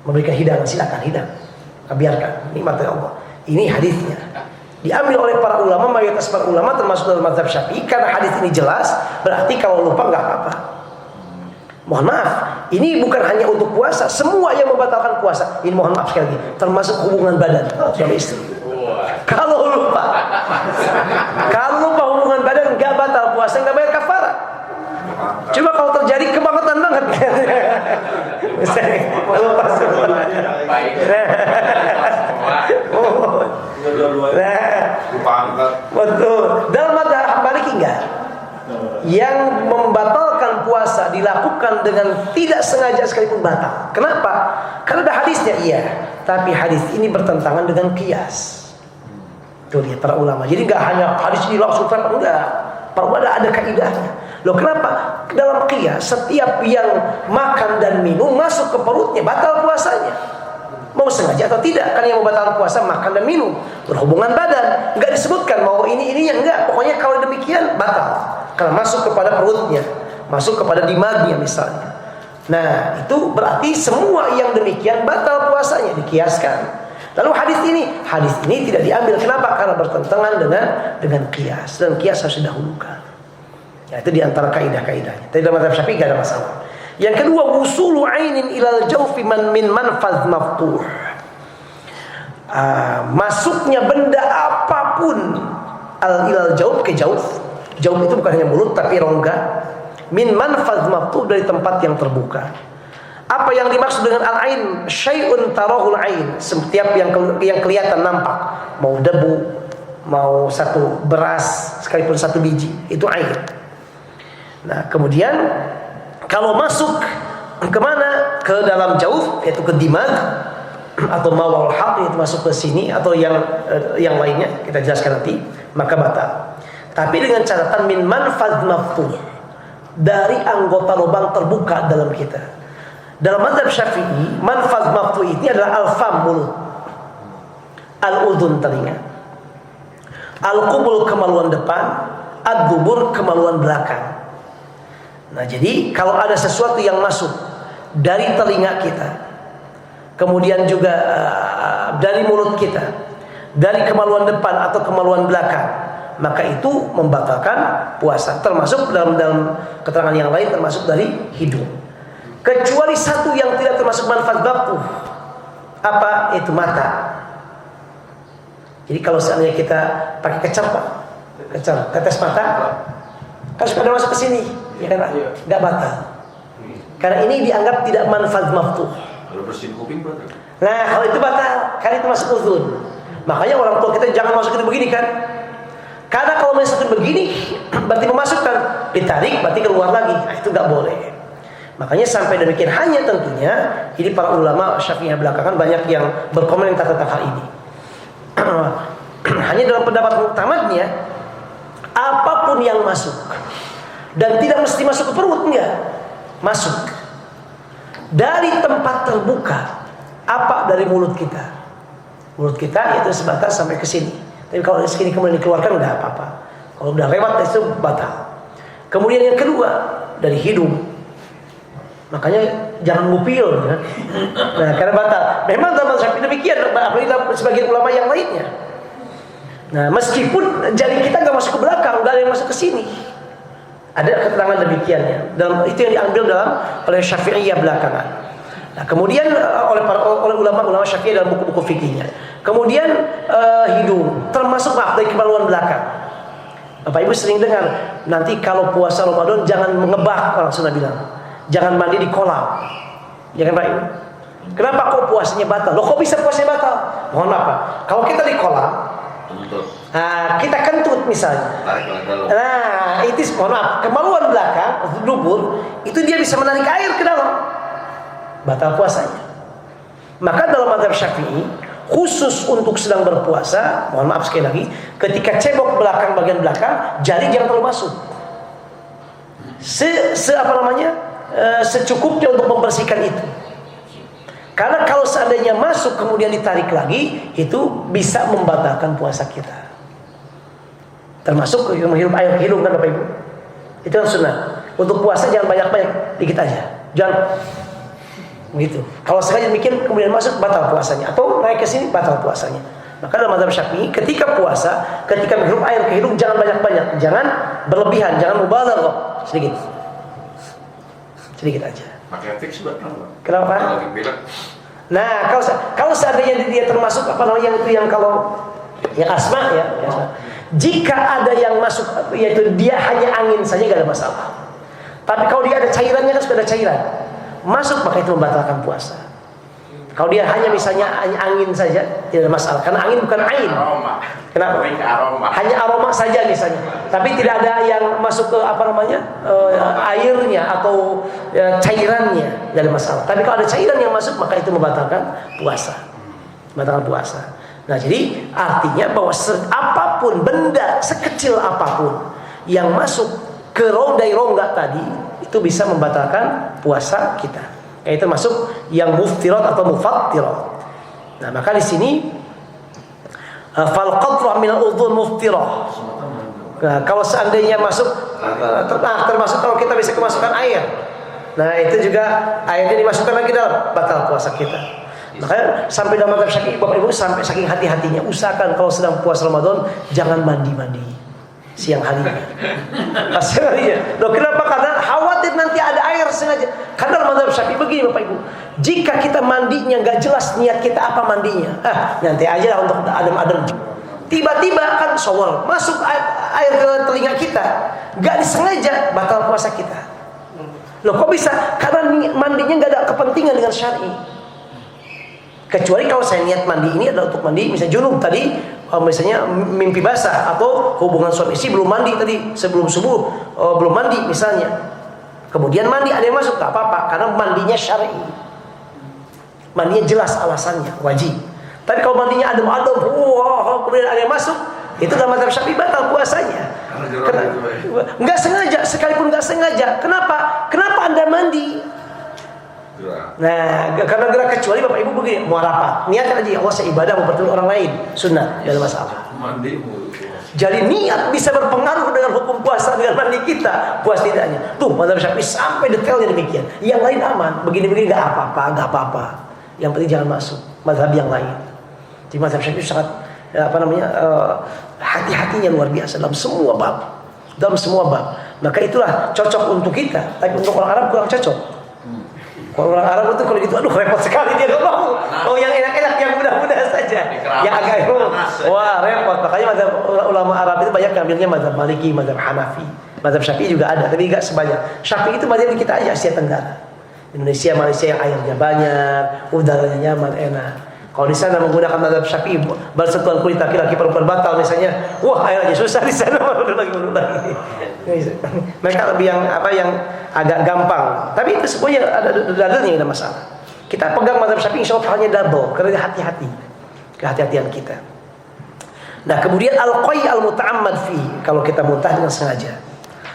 Memberikan hidangan, silakan hidang. Biarkan nikmat dari Allah. Ini hadisnya. Diambil oleh para ulama, mayoritas para ulama termasuk dalam mazhab Syafi'i, karena hadis ini jelas, berarti kalau lupa enggak apa-apa. Mohon maaf, ini bukan hanya untuk puasa, semua yang membatalkan puasa. Ini mohon maaf sekali lagi, termasuk hubungan badan suami istri. Kalau lupa hubungan badan enggak batal puasa, enggak bayar kafarah. Coba kalau terjadi kebangetan banget. Misalnya lupa semua. Betul. Dalam mazhab Maliki enggak. Yang membatalkan puasa dilakukan dengan tidak sengaja sekalipun batal. Kenapa? Karena ada hadisnya, iya. Tapi hadis ini bertentangan dengan qiyas. Tuh lihat para ulama. Jadi enggak hanya hadis ini langsung terang, enggak. Para ulama ada kaidahnya. Loh kenapa? Dalam qiyas setiap yang makan dan minum masuk ke perutnya batal puasanya. Mau sengaja atau tidak, kan yang membatalkan puasa makan dan minum, berhubungan badan, enggak disebutkan mau ininya enggak. Pokoknya kalau demikian batal, karena masuk kepada perutnya, masuk kepada dimagnya misalnya. Nah, itu berarti semua yang demikian batal puasanya, dikiaskan. Lalu hadis ini tidak diambil. Kenapa? Karena bertentangan dengan qiyas, dan qiyas harus didahulukan. Ya, itu diantara kaidah-kaidahnya. Tapi dalam mazhab Syafi'i enggak ada masalah. Yang kedua, wusulu ainin ilal jawfi min manfaz maftuh. Masuknya benda apapun ilal jawf ke jawf. Jawf itu bukan hanya mulut tapi rongga. Min manfaz maftuh, dari tempat yang terbuka. Apa yang dimaksud dengan al-ain? Syai'un tarahul ain. Setiap yang kelihatan nampak. Mau debu, mau satu beras, sekalipun 1 biji, itu ain. Nah, kemudian kalau masuk kemana? Ke dalam jauh, yaitu ke dimag, atau mawal haq, itu masuk ke sini, atau yang lainnya kita jelaskan nanti, maka batal. Tapi dengan catatan min manfaz maftuh, dari anggota lubang terbuka dalam kita. Dalam mazhab Syafi'i, manfaz maftuh ini adalah al-fam, mulut, al-udhun, telinga, al-qubul, kemaluan depan, ad-dubur, kemaluan belakang. Nah, jadi kalau ada sesuatu yang masuk dari telinga kita, kemudian juga dari mulut kita, dari kemaluan depan atau kemaluan belakang, maka itu membatalkan puasa. Termasuk dalam keterangan yang lain, termasuk dari hidung. Kecuali satu yang tidak termasuk manfaat maftuh. Apa? Itu mata. Jadi kalau seandainya kita pakai kecap, tetes mata, kan sudah masuk ke sini, ya kan Pak? Nggak batal. Karena ini dianggap tidak manfaat maftuh. Kalau bersihin kuping batal. Nah, kalau itu batal, karena itu masuk uzun. Makanya orang tua kita jangan masukin begini kan. Karena kalau masukin begini, berarti memasukkan, ditarik, berarti keluar lagi. Nah, itu nggak boleh. Makanya sampai demikian, hanya tentunya ini para ulama Syafi'iyah belakangan banyak yang berkomentar tentang hal ini. Hanya dalam pendapat muktamadnya, apapun yang masuk dan tidak mesti masuk ke perut, enggak, masuk dari tempat terbuka. Apa? Dari mulut kita. Mulut kita itu sebatas sampai ke sini. Tapi kalau dari sini kemudian dikeluarkan enggak apa-apa. Kalau udah lewat itu batal. Kemudian yang kedua, dari hidung. Makanya jangan ngupil, ya. Nah, karena batal. Memang dalam Syafi'i demikian, apalagi dalam sebagian ulama yang lainnya. Nah, meskipun jari kita nggak masuk ke belakang, nggak ada yang masuk ke sini. Ada keterangan demikiannya. Dalam itu yang diambil oleh Syafi'iyah belakangan. Nah, kemudian oleh ulama Syafi'iyah dalam buku-buku fikihnya. Kemudian hidung, termasuk dari kemaluan belakang. Bapak Ibu sering dengar, nanti kalau puasa Ramadan jangan mengebak, orang Sunda bilang. Jangan mandi di kolam. Ya kan Pak Ibu? Kenapa kok puasanya batal? Loh, kok bisa puasanya batal? Mohon maaf Pak. Kalau kita di kolam, nah, kita kentut misalnya. Nah, itu mohon maaf, kemaluan belakang, dubur, itu dia bisa menarik air ke dalam. Batal puasanya. Maka dalam mazhab Syafi'i, khusus untuk sedang berpuasa, mohon maaf sekali lagi, ketika cebok belakang, bagian belakang, jari jangan terlalu masuk. Secukupnya untuk membersihkan itu. Karena kalau seandainya masuk kemudian ditarik lagi, itu bisa membatalkan puasa kita. Termasuk menghirup air ke hidung kan Bapak Ibu. Itu yang sunnah. Untuk puasa jangan banyak-banyak, dikit aja. Jangan begitu. Kalau sengaja bikin kemudian masuk, batal puasanya. Atau naik ke sini, batal puasanya. Maka dalam mazhab Syafi'i, ketika puasa, ketika menghirup air ke hidung jangan banyak-banyak, jangan berlebihan, jangan mubalaghah, sedikit. Sedikit aja. Pakai fix batal. Kenapa? Nah, kalau seandainya dia termasuk yang kalau yang asma ya. Jika ada yang masuk, yaitu dia hanya angin saja, gak ada masalah. Tapi kalau dia ada cairannya, kan sudah ada cairan masuk, maka itu membatalkan puasa. Kalau dia hanya misalnya hanya angin saja, tidak ada masalah. Karena angin bukan ain. Kenapa? Hanya aroma saja misalnya. Tapi tidak ada yang masuk ke airnya atau cairannya, tidak ada masalah. Tapi kalau ada cairan yang masuk, maka itu membatalkan puasa. Membatalkan puasa. Nah, jadi artinya bahwa apapun, benda sekecil apapun yang masuk ke rongga tadi, itu bisa membatalkan puasa kita. Itu masuk yang muftirat atau mufattirat. Nah, maka di sini fal qatra min al-udhun muftirah. Nah, kalau seandainya masuk termasuk kalau kita bisa kemasukan air. Nah, itu juga airnya dimasukkan lagi dalam, batal puasa kita. Makanya sampai dalam mazhab Syafi'i Bapak Ibu sampai saking hati-hatinya usahakan kalau sedang puasa Ramadan jangan mandi-mandi siang harinya. Siang harinya. Loh, kenapa? Karena khawatir nanti ada air sengaja. Karena dalam mazhab Syafi'i begini Bapak Ibu, jika kita mandinya nggak jelas niat kita apa mandinya, nanti aja lah untuk adem-adem. Tiba-tiba kan shower masuk air ke telinga kita, nggak disengaja, batal puasa kita. Loh, kok bisa? Karena mandinya nggak ada kepentingan dengan syar'i. Kecuali kalau saya niat mandi ini adalah untuk mandi, misalnya junub tadi, misalnya mimpi basah atau hubungan suami istri belum mandi tadi sebelum subuh, belum mandi misalnya. Kemudian mandi ada yang masuk, tak apa-apa karena mandinya syar'i. Mandinya jelas alasannya, wajib. Tapi kalau mandinya adem-adem, kemudian ada yang masuk, Itu dalam mazhab Syafi'i batal puasanya. Nggak sengaja, sekalipun nggak sengaja. Kenapa? Kenapa Anda mandi? Nah, karena gerak, kecuali Bapak Ibu begini, mau rapat, niatkan aja, Allah saya ibadah mau bertemu orang lain, sunnah, tidak ada masalah. Jadi niat bisa berpengaruh dengan hukum puasa dengan mandi kita, puas tidaknya. Tuh, mazhab Syafi'i sampai detailnya demikian. Yang lain aman, begini-begini nggak apa-apa. Yang penting jangan masuk mazhab yang lain. Di mazhab Syafi'i sangat hati-hatinya luar biasa dalam semua bab. Maka itulah cocok untuk kita, tapi untuk orang Arab kurang cocok. Kalau orang Arab itu kalau gitu, aduh repot sekali dia nggak mau. Oh yang enak-enak, yang mudah-mudah saja. Yang agak wah repot. Makanya mazhab ulama Arab itu banyak ngambilnya mazhab Maliki, mazhab Hanafi, mazhab Syafi'i juga ada, tapi nggak sebanyak. Syafi'i itu mazhab kita aja Asia Tenggara, Indonesia, Malaysia yang airnya banyak, udaranya nyaman, enak. Kalau di sana menggunakan mazhab Syafi'i, bersentuhan kulit laki-laki perempuan batal misalnya, wah air aja susah di sana, baru lagi. Mereka lebih yang agak gampang. Tapi itu semuanya ada dalilnya, ada masalah. Kita pegang mazhab Syafi'i, insya Allah hanya double karena hati-hati, kehati-hatian kita. Nah kemudian al-qai al-muta'ammad fi, kalau kita muntah dengan sengaja.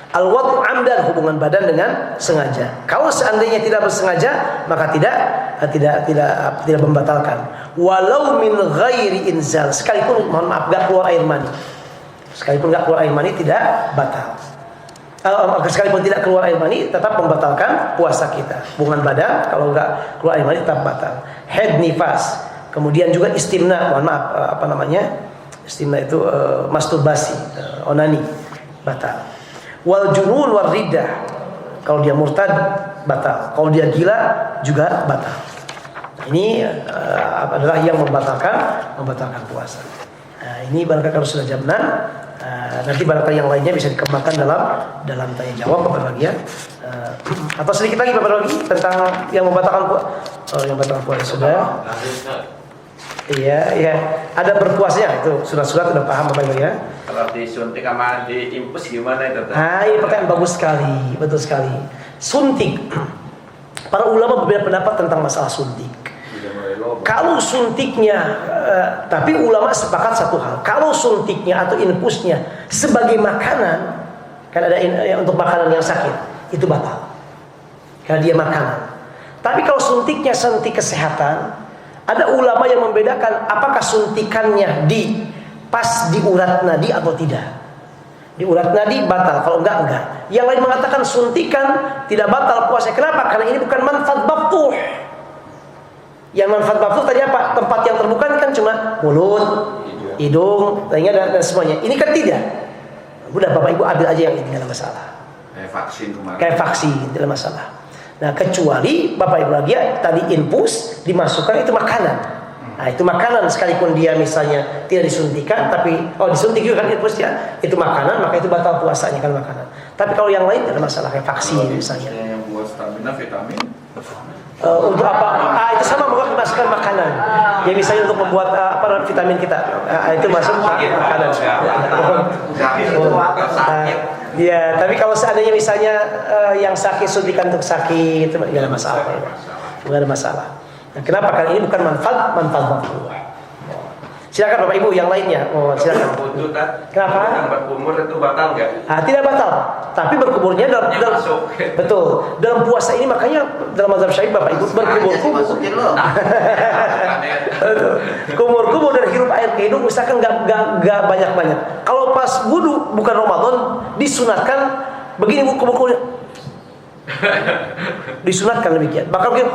Al-wad'u amdan, hubungan badan dengan sengaja. Kalau seandainya tidak bersengaja, maka tidak membatalkan. Walau min ghairi inzal, sekalipun mohon maaf enggak keluar air mani. Sekalipun enggak keluar air mani tidak batal. Sekalipun tidak keluar air mani tetap membatalkan puasa kita. Hubungan badan kalau enggak keluar air mani tetap batal. Haid nifas, kemudian juga istimna, mohon maaf istimna itu masturbasi, onani, batal. Wal junun war riddah, kalau dia murtad batal, kalau dia gila juga batal. Ini adalah yang membatalkan puasa. Nah, ini barangkali kalau sudah jam 6, nanti barangkali yang lainnya bisa dikembangkan dalam tanya jawab beberapa bagian. Atau sedikit lagi beberapa lagi tentang yang membatalkan puasa sudah. Iya. Ada berpuasanya itu surat-surat udah paham Bapak Ibu ya. Kalau disuntik sama diimpus gimana itu? Ini pertanyaan bagus sekali, betul sekali. Suntik. Para ulama berbeda pendapat tentang masalah suntik. Kalau suntiknya, tapi ulama sepakat satu hal. Kalau suntiknya atau infusnya sebagai makanan, kan ada untuk makanan yang sakit, itu batal. Karena dia makanan. Tapi kalau suntiknya suntik kesehatan, ada ulama yang membedakan apakah suntikannya pas di urat nadi atau tidak. Di urat nadi batal, kalau enggak. Yang lain mengatakan suntikan tidak batal puasa. Kenapa? Karena ini bukan manfaat maftuh. Yang manfaat maftuh tadi apa? Tempat yang terbuka kan cuma mulut, hidung, telinga dan semuanya. Ini kan tidak. Udah Bapak Ibu ambil aja yang ini, tidak ada masalah. Kayak vaksin tidak ada masalah. Nah kecuali Bapak Ibu lagi tadi infus dimasukkan itu makanan. Nah itu makanan sekalipun dia misalnya tidak disuntikan tapi disuntik juga kan infusnya itu makanan, maka itu batal puasanya kan makanan. Tapi kalau yang lain tidak ada masalah kayak vaksin misalnya. Yang buat stamina vitamin. Untuk apa? Itu sama bukan dimasukkan makanan. Ya misalnya untuk membuat vitamin kita. Itu masuk makanan. Ya, tapi kalau seandainya misalnya yang sakit suntikan untuk sakit itu tidak ada masalah. Tidak ada masalah. Nah, kenapa? Karena ini bukan manfaat maftuh. Silakan Bapak Ibu yang lainnya. Silakan. Kenapa? Yang berkumur itu batal nggak? Tidak batal. Tapi berkumurnya dalam betul. Dalam puasa ini makanya dalam mazhab Syafi'i Bapak Ibu berkumur. Kumur-kumur dan hirup air ke hidung misalkan nggak banyak-banyak. Kalau pas wudu bukan Ramadan disunatkan begini kumur-kumur. Disunatkan demikian. Bakal mungkin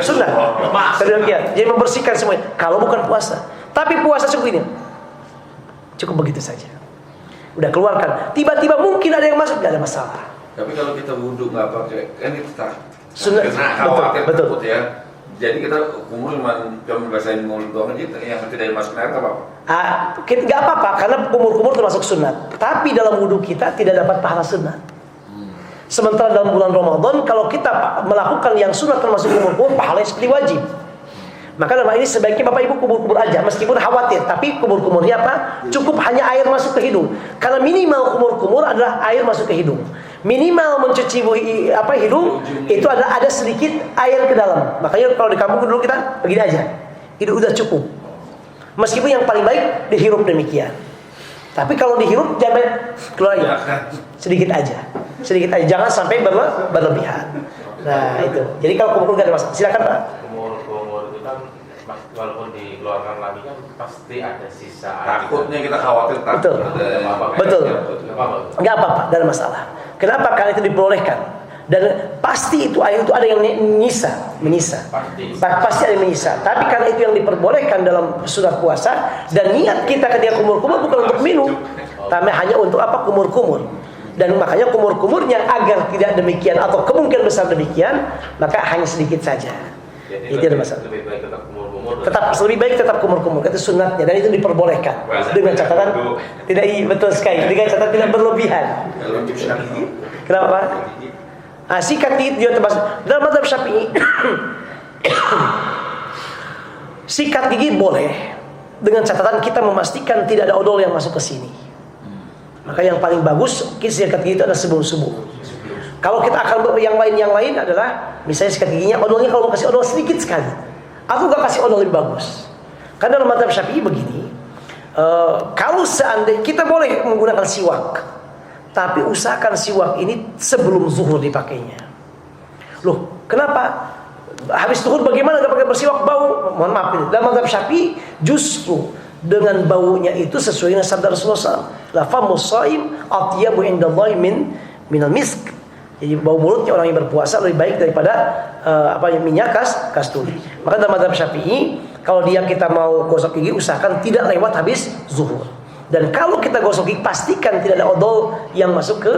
sunat. Demikian. Jadi membersihkan semuanya. Kalau bukan puasa. Tapi puasa cukup ini. Cukup begitu saja. Udah keluarkan. Tiba-tiba mungkin ada yang masuk, tidak ada masalah. Tapi kalau kita wudhu nggak pakai, kan kita sunat. Betul. Ya. Jadi kita kumur cuma basahin mulut doang aja, yang tidak masuk air nggak apa-apa. Nggak apa-apa karena kumur-kumur termasuk sunat. Tapi dalam wudhu kita tidak dapat pahala sunat. Sementara dalam bulan Ramadan kalau kita melakukan yang sunat termasuk kumur-kumur, pahalanya seperti wajib. Maka dalam ini sebaiknya Bapak Ibu kubur-kubur aja meskipun khawatir, tapi kubur-kumurnya apa? Cukup hanya air masuk ke hidung. Karena minimal kumur-kumur adalah air masuk ke hidung. Minimal mencuci hidung itu ada sedikit air ke dalam. Makanya kalau di kampung dulu kita begini aja. Itu udah cukup. Meskipun yang paling baik dihirup demikian. Tapi kalau dihirup jangan keluar Ya aja. kan. Sedikit aja. Jangan sampai berlebihan. Nah, itu. Jadi kalau kumur enggak ada masalah. Silakan, Pak. Kumur itu kan walaupun dikeluarkan lagi kan pasti ada sisa air. Takutnya kita khawatir Betul. ada Betul. Apa? Enggak apa-apa, tidak ada masalah. Kenapa? Karena itu diperbolehkan. Dan pasti itu air itu ada yang menyisa. Pasti ada yang menyisa. Tapi karena itu yang diperbolehkan dalam surat puasa dan niat kita ketika kumur-kumur bukan untuk minum, tapi hanya untuk apa? Kumur-kumur. Dan makanya kumur-kumurnya agar tidak demikian atau kemungkinan besar demikian, maka hanya sedikit saja. Jadi Itu ada masalah. lebih baik tetap kumur-kumur. Lebih baik tetap kumur-kumur, itu sunatnya dan itu diperbolehkan dengan catatan tidak betul sekali, dengan catatan tidak berlebihan. Kalau sikat gigi, Kenapa, Pak? Sikat gigi dia termasuk dalam mazhab Syafi'i. Sikat gigi boleh dengan catatan kita memastikan tidak ada odol yang masuk ke sini. Maka yang paling bagus sikat gigi itu adalah sebelum subuh. Kalau kita akan yang lain adalah misalnya sikat giginya odolnya kalau mau kasih odol sedikit sekali atau gak kasih odol lebih bagus. Karena dalam mazhab Syafi'i begini, kalau seandainya kita boleh menggunakan siwak, tapi usahakan siwak ini sebelum zuhur dipakainya. Loh, kenapa? Habis zuhur bagaimana gak pakai bersiwak bau? Mohon maaf ini. Dalam mazhab Syafi'i justru dengan baunya itu sesuai dengan sabda Rasulullah SAW. La famus shaim atyabu indallahi minal misk. Jadi bau mulutnya orang yang berpuasa lebih baik daripada minyak kasturi. Maka dalam mazhab Syafi'i kalau kita mau gosok gigi usahakan tidak lewat habis zuhur. Dan kalau kita gosok gigi pastikan tidak ada odol yang masuk ke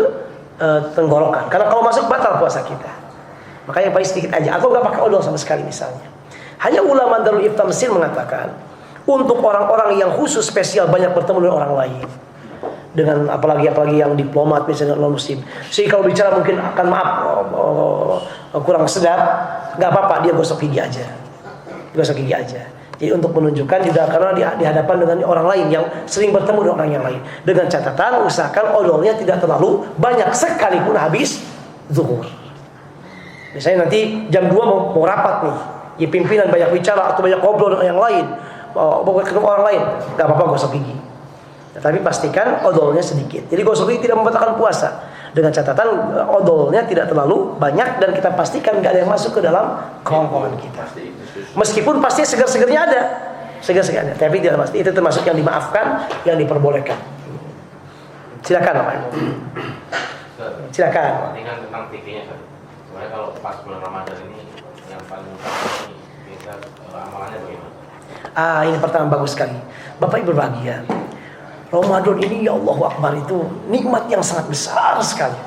tenggorokan. Karena kalau masuk batal puasa kita. Maka yang paling sedikit aja atau enggak pakai odol sama sekali misalnya. Hanya ulama Darul Ifta Mesir mengatakan untuk orang-orang yang khusus spesial banyak bertemu dengan orang lain. Dengan apalagi yang diplomat misalnya non muslim. Jadi kalau bicara mungkin akan kurang sedap, nggak apa-apa dia gosok gigi aja. Jadi untuk menunjukkan juga karena di hadapan dengan orang lain yang sering bertemu dengan orang yang lain. Dengan catatan usahakan odolnya tidak terlalu banyak sekalipun habis zuhur. Misalnya nanti jam 2 mau rapat nih, ya pimpinan banyak bicara atau banyak ngobrol dengan yang lain, ketemu orang lain, nggak apa-apa gosok gigi. Tapi pastikan odolnya sedikit. Jadi gosok gigi tidak membatalkan puasa. Dengan catatan odolnya tidak terlalu banyak dan kita pastikan nggak ada yang masuk ke dalam kerongkongan kita. Meskipun pasti segar-segarnya ada, tapi tidak pasti. Itu termasuk yang dimaafkan, yang diperbolehkan. Silakan Pak. Silakan. Pertanyaan tentang fikihnya kan. Sebenarnya kalau pas bulan Ramadan ini yang paling utama ini kita amalannya bagaimana? Ini pertanyaan bagus sekali. Bapak Ibu berbahagia. Ramadan ini ya Allah Akbar itu nikmat yang sangat besar sekali.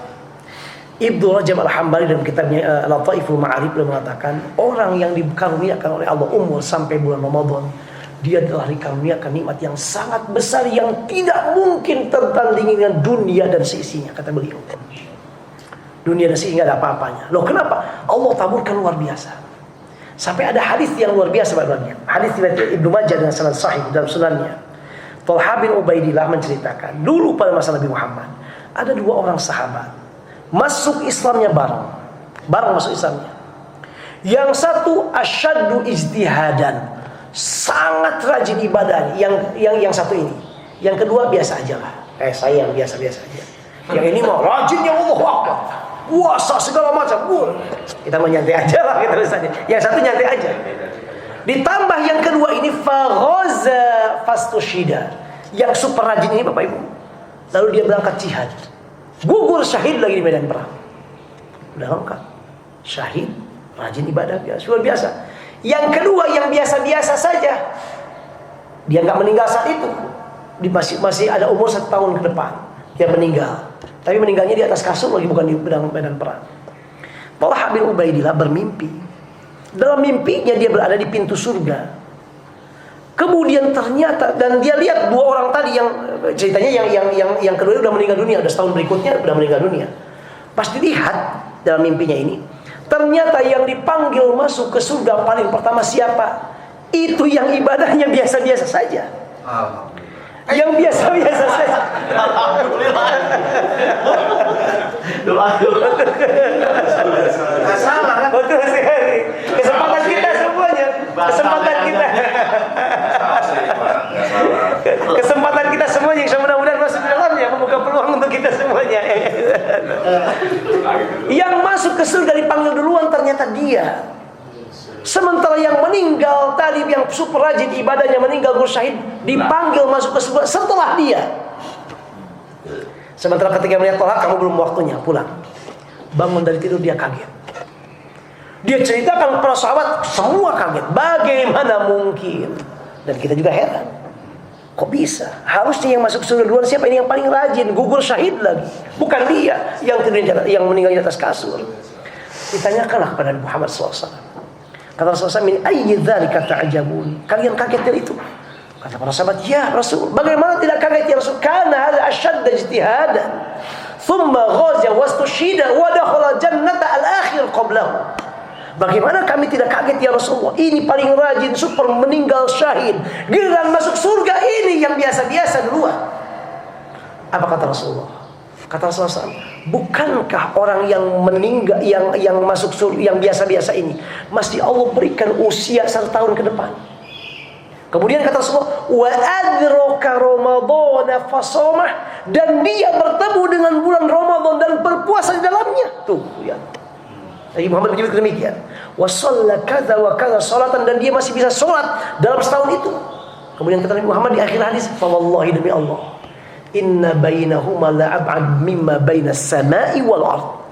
Ibnu Rajab Al-Hambali dalam kitabnya Lataiful Ma'arif beliau mengatakan orang yang dikaruniakan oleh Allah umur sampai bulan Ramadan dia telah dikaruniakan nikmat yang sangat besar yang tidak mungkin tertandingi dengan dunia dan seisinya, kata beliau. Dunia dan seisinya ada apa-apanya. Loh kenapa? Allah taburkan luar biasa. Sampai ada hadis yang luar biasa bagiannya. Hadis riwayat Ibnu Majah dengan sanad sahih dalam sunannya. Talha bin Ubaidillah menceritakan dulu pada masa Nabi Muhammad ada 2 orang sahabat masuk Islamnya bareng masuk Islamnya. Yang satu asyaddu ijtihadan, sangat rajin ibadah. Yang satu ini. Yang kedua biasa aja lah, kayak saya yang biasa-biasa aja. Yang ini mau rajin yang Allahu Akbar, puasa segala macam. Kita menyantai aja lah gitu misalnya. Yang satu nyantai aja. Ditambah yang kedua ini faghaza fastushida, yang super rajin ini Bapak Ibu. Lalu dia berangkat jihad, gugur syahid lagi di medan perang. Udah lengkap, syahid, rajin ibadah biasa, luar biasa. Yang kedua yang biasa-biasa saja, dia nggak meninggal saat itu, masih ada umur 1 tahun ke depan dia meninggal. Tapi meninggalnya di atas kasur lagi, bukan di medan perang. Talha bin Ubaidillah bermimpi. Dalam mimpinya dia berada di pintu surga. Kemudian ternyata dan dia lihat 2 orang tadi yang ceritanya yang kedua udah meninggal dunia, udah setahun berikutnya udah meninggal dunia. Pas dilihat dalam mimpinya ini, ternyata yang dipanggil masuk ke surga paling pertama siapa? Itu yang ibadahnya biasa-biasa saja. Yang biasa-biasa saja. Alhamdulillah. Doa. Salah kan? Betul sekali. Kesempatan kita semuanya. Kesempatan kita. Kesempatan kita semuanya. Mudah-mudahan super rajin ibadahnya, meninggal gugur syahid, dipanggil masuk ke surga setelah dia. Sementara ketika melihat Tolha, kamu belum waktunya pulang. Bangun dari tidur dia kaget. Dia ceritakan para sahabat, semua kaget. Bagaimana mungkin? Dan kita juga heran. Kok bisa? Harusnya yang masuk surga duluan siapa? Ini yang paling rajin, gugur syahid lagi. Bukan dia yang tidur yang meninggal di atas kasur. Ditanyakanlah kepada Muhammad SAW. Kata Rasulullah, min ayyi dzalika ta'jabun? Kalian kaget dari itu? Kata para sahabat, ya Rasul, bagaimana tidak kaget ya Rasul? Kana hadza ashadda ijtihadan. Thumma ghaza wastushhida wa dakhala jannata al-akhir qablahu. Bagaimana kami tidak kaget ya Rasulullah? Ini paling rajin, super meninggal syahid. Giliran masuk surga ini yang biasa-biasa duluan. Apa kata Rasulullah? Kata Rasulullah, bukankah orang yang meninggal, yang masuk surga, yang biasa-biasa ini, masih Allah berikan usia 1 tahun ke depan? Kemudian kata Rasulullah, wa adraka Ramadhan fasomah, dan dia bertemu dengan bulan Ramadan dan berpuasa di dalamnya. Tuh, ya. Nabi Muhammad menyebut demikian. Wa shalla kadza wa kadza salatan, dan dia masih bisa salat dalam setahun itu. Kemudian kata Nabi Muhammad di akhir hadis, fa wallahi, demi Allah, inna bainahuma la'ab'ad mimma bainas sama'i wal ardh.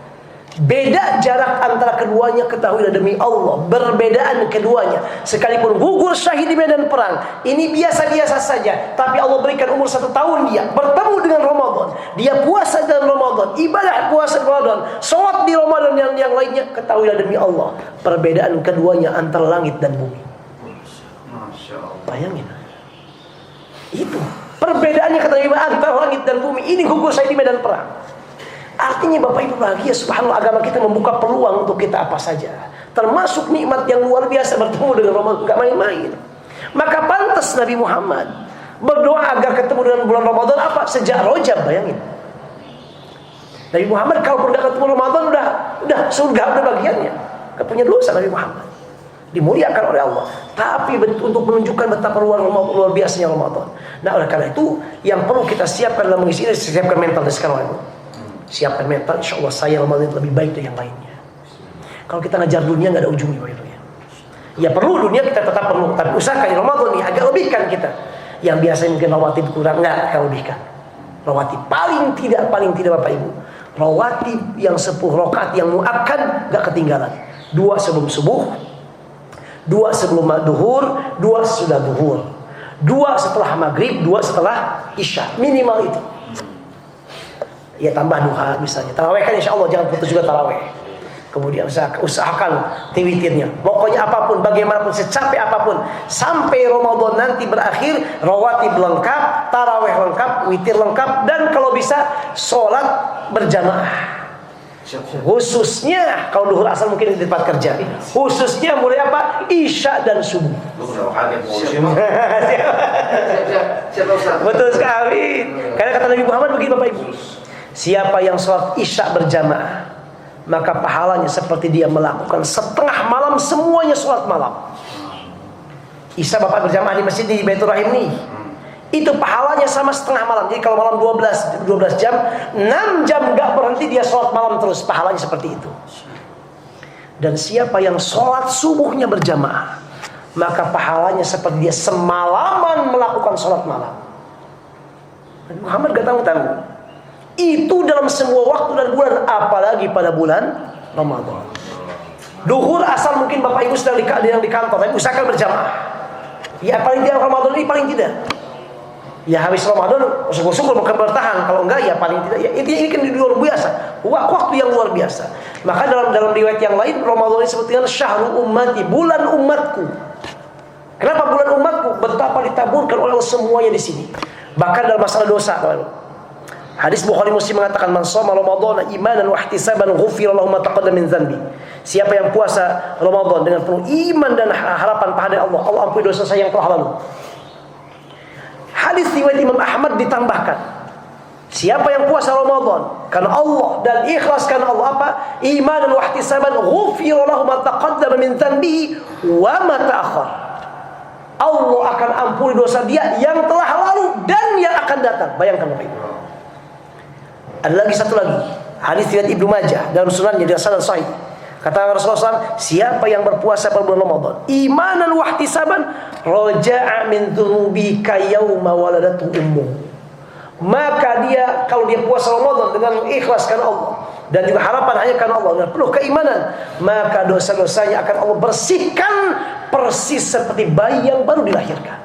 Beda jarak antara keduanya, ketahuilah demi Allah, berbedaan keduanya. Sekalipun gugur syahid di medan perang, ini biasa-biasa saja, tapi Allah berikan umur 1 tahun dia bertemu dengan Ramadan. Dia puasa dalam Ramadan, ibadah puasa Ramadan, sholat di Ramadan dan yang lainnya. Ketahuilah demi Allah, perbedaan keduanya antara langit dan bumi. Masya Allah. Bayangin, itu perbedaannya kata Nabi antara langit dan bumi. Ini gugur syahid di medan perang. Artinya Bapak Ibu bahagia, subhanallah, agama kita membuka peluang untuk kita apa saja, termasuk nikmat yang luar biasa bertemu dengan Ramadan, gak main-main. Maka pantas Nabi Muhammad berdoa agar ketemu dengan bulan Ramadan apa? Sejak Rajab, bayangin. Nabi Muhammad kalau udah ketemu Ramadan udah surga, udah bagiannya. Gak punya dosa Nabi Muhammad, dimuliakan oleh Allah. Tapi untuk menunjukkan betapa luar biasanya Ramadan. Nah, oleh karena itu yang perlu kita siapkan dalam mengisi ini, siapkan mental dari sekarang. Siapkan mental, insya Allah saya Ramadan lebih baik dari yang lainnya. Kalau kita ngejar dunia nggak ada ujungnya, Bapak Ibu ya. Ya perlu dunia, kita tetap perlu, tapi usahakan Ramadan ini agak lebihkan kita. Yang biasanya mungkin rawatib kurang, nggak kita lebihkan. Rawatib paling tidak Bapak Ibu, rawatib yang 10 rakaat yang muakkad nggak ketinggalan. 2 sebelum subuh, 2 sebelum duhur, 2 sesudah duhur, 2 setelah maghrib, 2 setelah isya, minimal itu. Ya tambah duha misalnya. Tarawih kan insya Allah jangan putus juga tarawih. Kemudian usahakan witirnya. Pokoknya apapun, bagaimanapun, secapek apapun, sampai Ramadan nanti berakhir, rawatib lengkap, tarawih lengkap, witir lengkap, dan kalau bisa sholat berjamaah. Khususnya kalau duhur asal mungkin di tempat kerja. Khususnya mulai apa? Isya dan subuh. Betul sekali. Karena kata Nabi Muhammad begini Bapak Ibu, siapa yang sholat isya berjamaah, maka pahalanya seperti dia melakukan setengah malam semuanya sholat malam. Isya Bapak berjamaah di masjid di Baitur Rahim nih, itu pahalanya sama setengah malam. Jadi kalau malam 12 jam, 6 jam gak berhenti dia sholat malam terus, pahalanya seperti itu. Dan siapa yang sholat subuhnya berjamaah, maka pahalanya seperti dia semalaman melakukan sholat malam. Muhammad gak tahu-tahu itu dalam semua waktu dan bulan, apalagi pada bulan Ramadan. Duhur asal mungkin Bapak Ibu sedang di kantor, tapi usahakan berjamaah. Ya paling tidak Ramadan ini paling tidak. Ya habis Ramadan syukur-syukur mungkin bertahan. Kalau enggak ya paling tidak. Ya ini kan luar biasa. Waktu yang luar biasa. Maka dalam riwayat yang lain Ramadan ini disebut dengan syahrul ummati, bulan umatku. Kenapa bulan umatku? Betapa ditaburkan oleh Allah semuanya di sini. Bahkan dalam masalah dosa, hadis Bukhari Muslim mengatakan, man shoma Ramadhana imanan wa ihtisaban ghufira lahu ma taqaddama min dzanbi. Siapa yang puasa Ramadan dengan penuh iman dan harapan pahala Allah, Allah ampuni dosa saya yang telah lalu. Hadis riwayat Imam Ahmad ditambahkan, siapa yang puasa Ramadan karena Allah dan ikhlas karena Allah apa? Imanan wa ihtisaban ghufira lahu ma taqaddama min dzanbihi wa ma ta'akhkhar. Allah akan ampuni dosa dia yang telah lalu dan yang akan datang. Bayangkan Bapak Ibu. Ada lagi satu lagi, hadis riwayat Ibnu Majah dalam sunannya dengan sanad sahih. Kata Rasulullah SAW, siapa yang berpuasa pada bulan Ramadan imanan wa ihtisaban raja'a min dzunubi kayawma waladatu ummuh, maka dia kalau dia puasa Ramadan dengan ikhlas karena Allah dan juga harapan hanya karena Allah dan penuh keimanan, maka dosa-dosanya akan Allah bersihkan persis seperti bayi yang baru dilahirkan.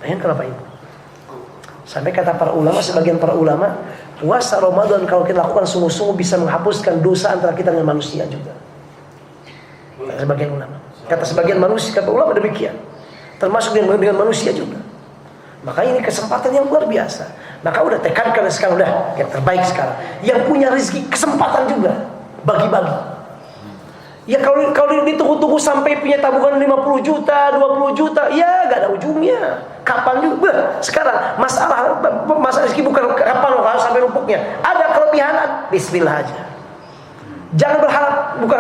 Bayangkan Bapak Ibu. Sampai kata para ulama, sebagian para ulama, puasa Ramadan kalau kita lakukan sungguh-sungguh bisa menghapuskan dosa antara kita dengan manusia juga. Kata sebagian ulama. Kata sebagian manusia, kata ulama demikian. Termasuk dengan manusia juga. Maka ini kesempatan yang luar biasa. Maka udah tekankan sekarang, udah yang terbaik sekarang. Yang punya rezeki kesempatan juga bagi-bagi. Ya kalau ditunggu-tunggu sampai punya tabungan 50 juta, 20 juta, ya gak ada ujungnya. Kapan juga? Sekarang masalah rezeki bukan kapan harus sampai numpuknya. Ada kelebihan, bismillah aja. Jangan berharap, bukan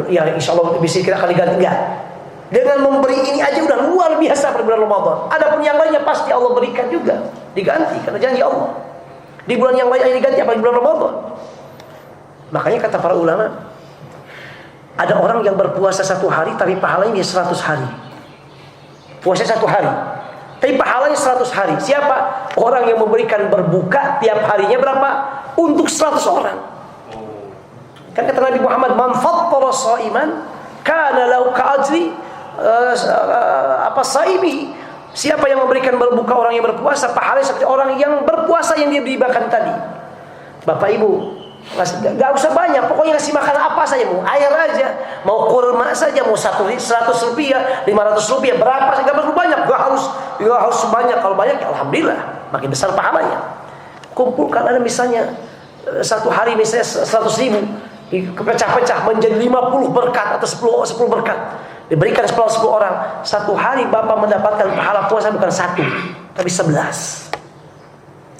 ya insya Allah bisa kita kali ganti, enggak. Dengan memberi ini aja udah luar biasa pada bulan Ramadan. Adapun yang lainnya pasti Allah berikan juga, diganti karena janji Allah. Di bulan yang lain diganti apalagi bulan Ramadan. Makanya kata para ulama, ada orang yang berpuasa 1 hari tapi pahalanya 100 hari. Puasa 1 hari tapi pahalanya 100 hari. Siapa? Orang yang memberikan berbuka tiap harinya berapa? Untuk 100 orang. Kan kata Nabi Muhammad, "Man fattara sha'iman kana lahu ka'ajri saimi." Siapa yang memberikan berbuka orang yang berpuasa, pahalanya seperti orang yang berpuasa yang dia beribakan tadi. Bapak Ibu, gak usah banyak, pokoknya ngasih makan apa saja, mau air aja, mau kurma saja, mau 100 rupiah, 500 rupiah, berapa saja, gak perlu banyak, gak harus banyak. Kalau banyak, ya alhamdulillah, makin besar pahalanya. Kumpulkan, ada misalnya 1 hari misalnya 100 ribu, dipecah-pecah menjadi 50 berkat atau 10 berkat, diberikan 10 orang. 1 hari Bapak mendapatkan pahala puasa bukan 1, tapi 11.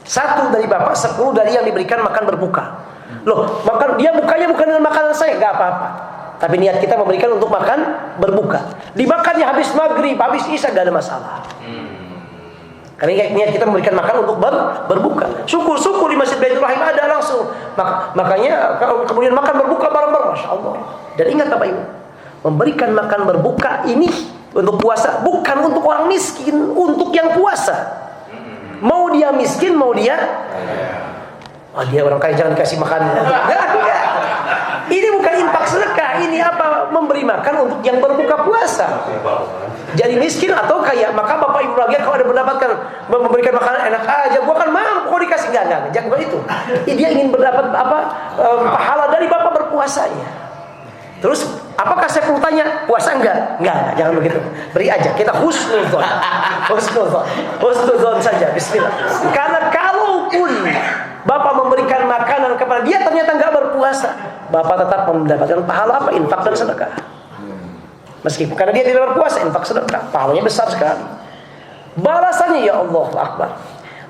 1 dari Bapak, 10 dari yang diberikan makan berbuka. Loh, makan dia bukanya bukan dengan makanan saya, enggak apa-apa. Tapi niat kita memberikan untuk makan berbuka. Dimakannya habis maghrib, habis isya, enggak ada masalah. Karena niat kita memberikan makan untuk berbuka. Syukur-syukur di Masjid Baitur Rahim ada langsung. Makanya kalau kemudian makan berbuka bareng-bareng, Masya Allah. Dan ingat Bapak Ibu, memberikan makan berbuka ini untuk puasa bukan untuk orang miskin, untuk yang puasa. Mau dia miskin, mau dia dia orang kaya jangan dikasih makan. Ini bukan infak sedekah, ini apa? Memberi makan untuk yang berbuka puasa. Jadi miskin atau kaya, maka Bapak Ibu bahagia kalau ada mendapatkan memberikan makanan enak aja, gua kan mampu kok dikasih, enggak, jangan itu. Dia ingin mendapat pahala dari Bapak berpuasanya. Terus apakah saya perlu tanya puasa enggak, jangan begitu. Beri aja, kita husnudzon saja. Bismillah. Karena kalaupun Bapak memberikan makanan kepada dia ternyata enggak berpuasa, Bapak tetap mendapatkan pahala apa? Infak dan sedekah. Meskipun karena dia tidak berpuasa, infak sedekah pahalanya besar sekali. Balasannya ya Allah Akbar.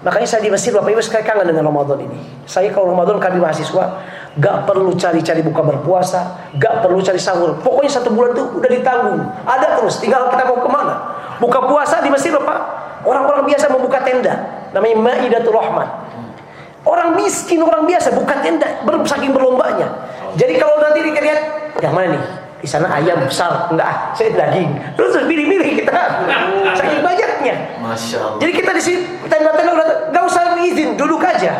Makanya saya di Mesir, Bapak Ibu sekali kangen dengan Ramadan ini. Saya kalau Ramadan kami mahasiswa gak perlu cari-cari buka berpuasa, gak perlu cari sahur. Pokoknya 1 bulan itu udah ditanggung, ada terus, tinggal kita mau kemana. Buka puasa di Mesir Bapak, orang-orang biasa membuka tenda, namanya Maidatul Rahman. Orang miskin, orang biasa buka tenda, saking berlombanya. Jadi kalau nanti dilihat, yang mana nih? Di sana ayam besar, enggak, saya daging. Terus pilih-pilih kita, saking banyaknya. Masya Allah. Jadi kita di sini tenda-tenda udah nggak usah izin, duduk aja.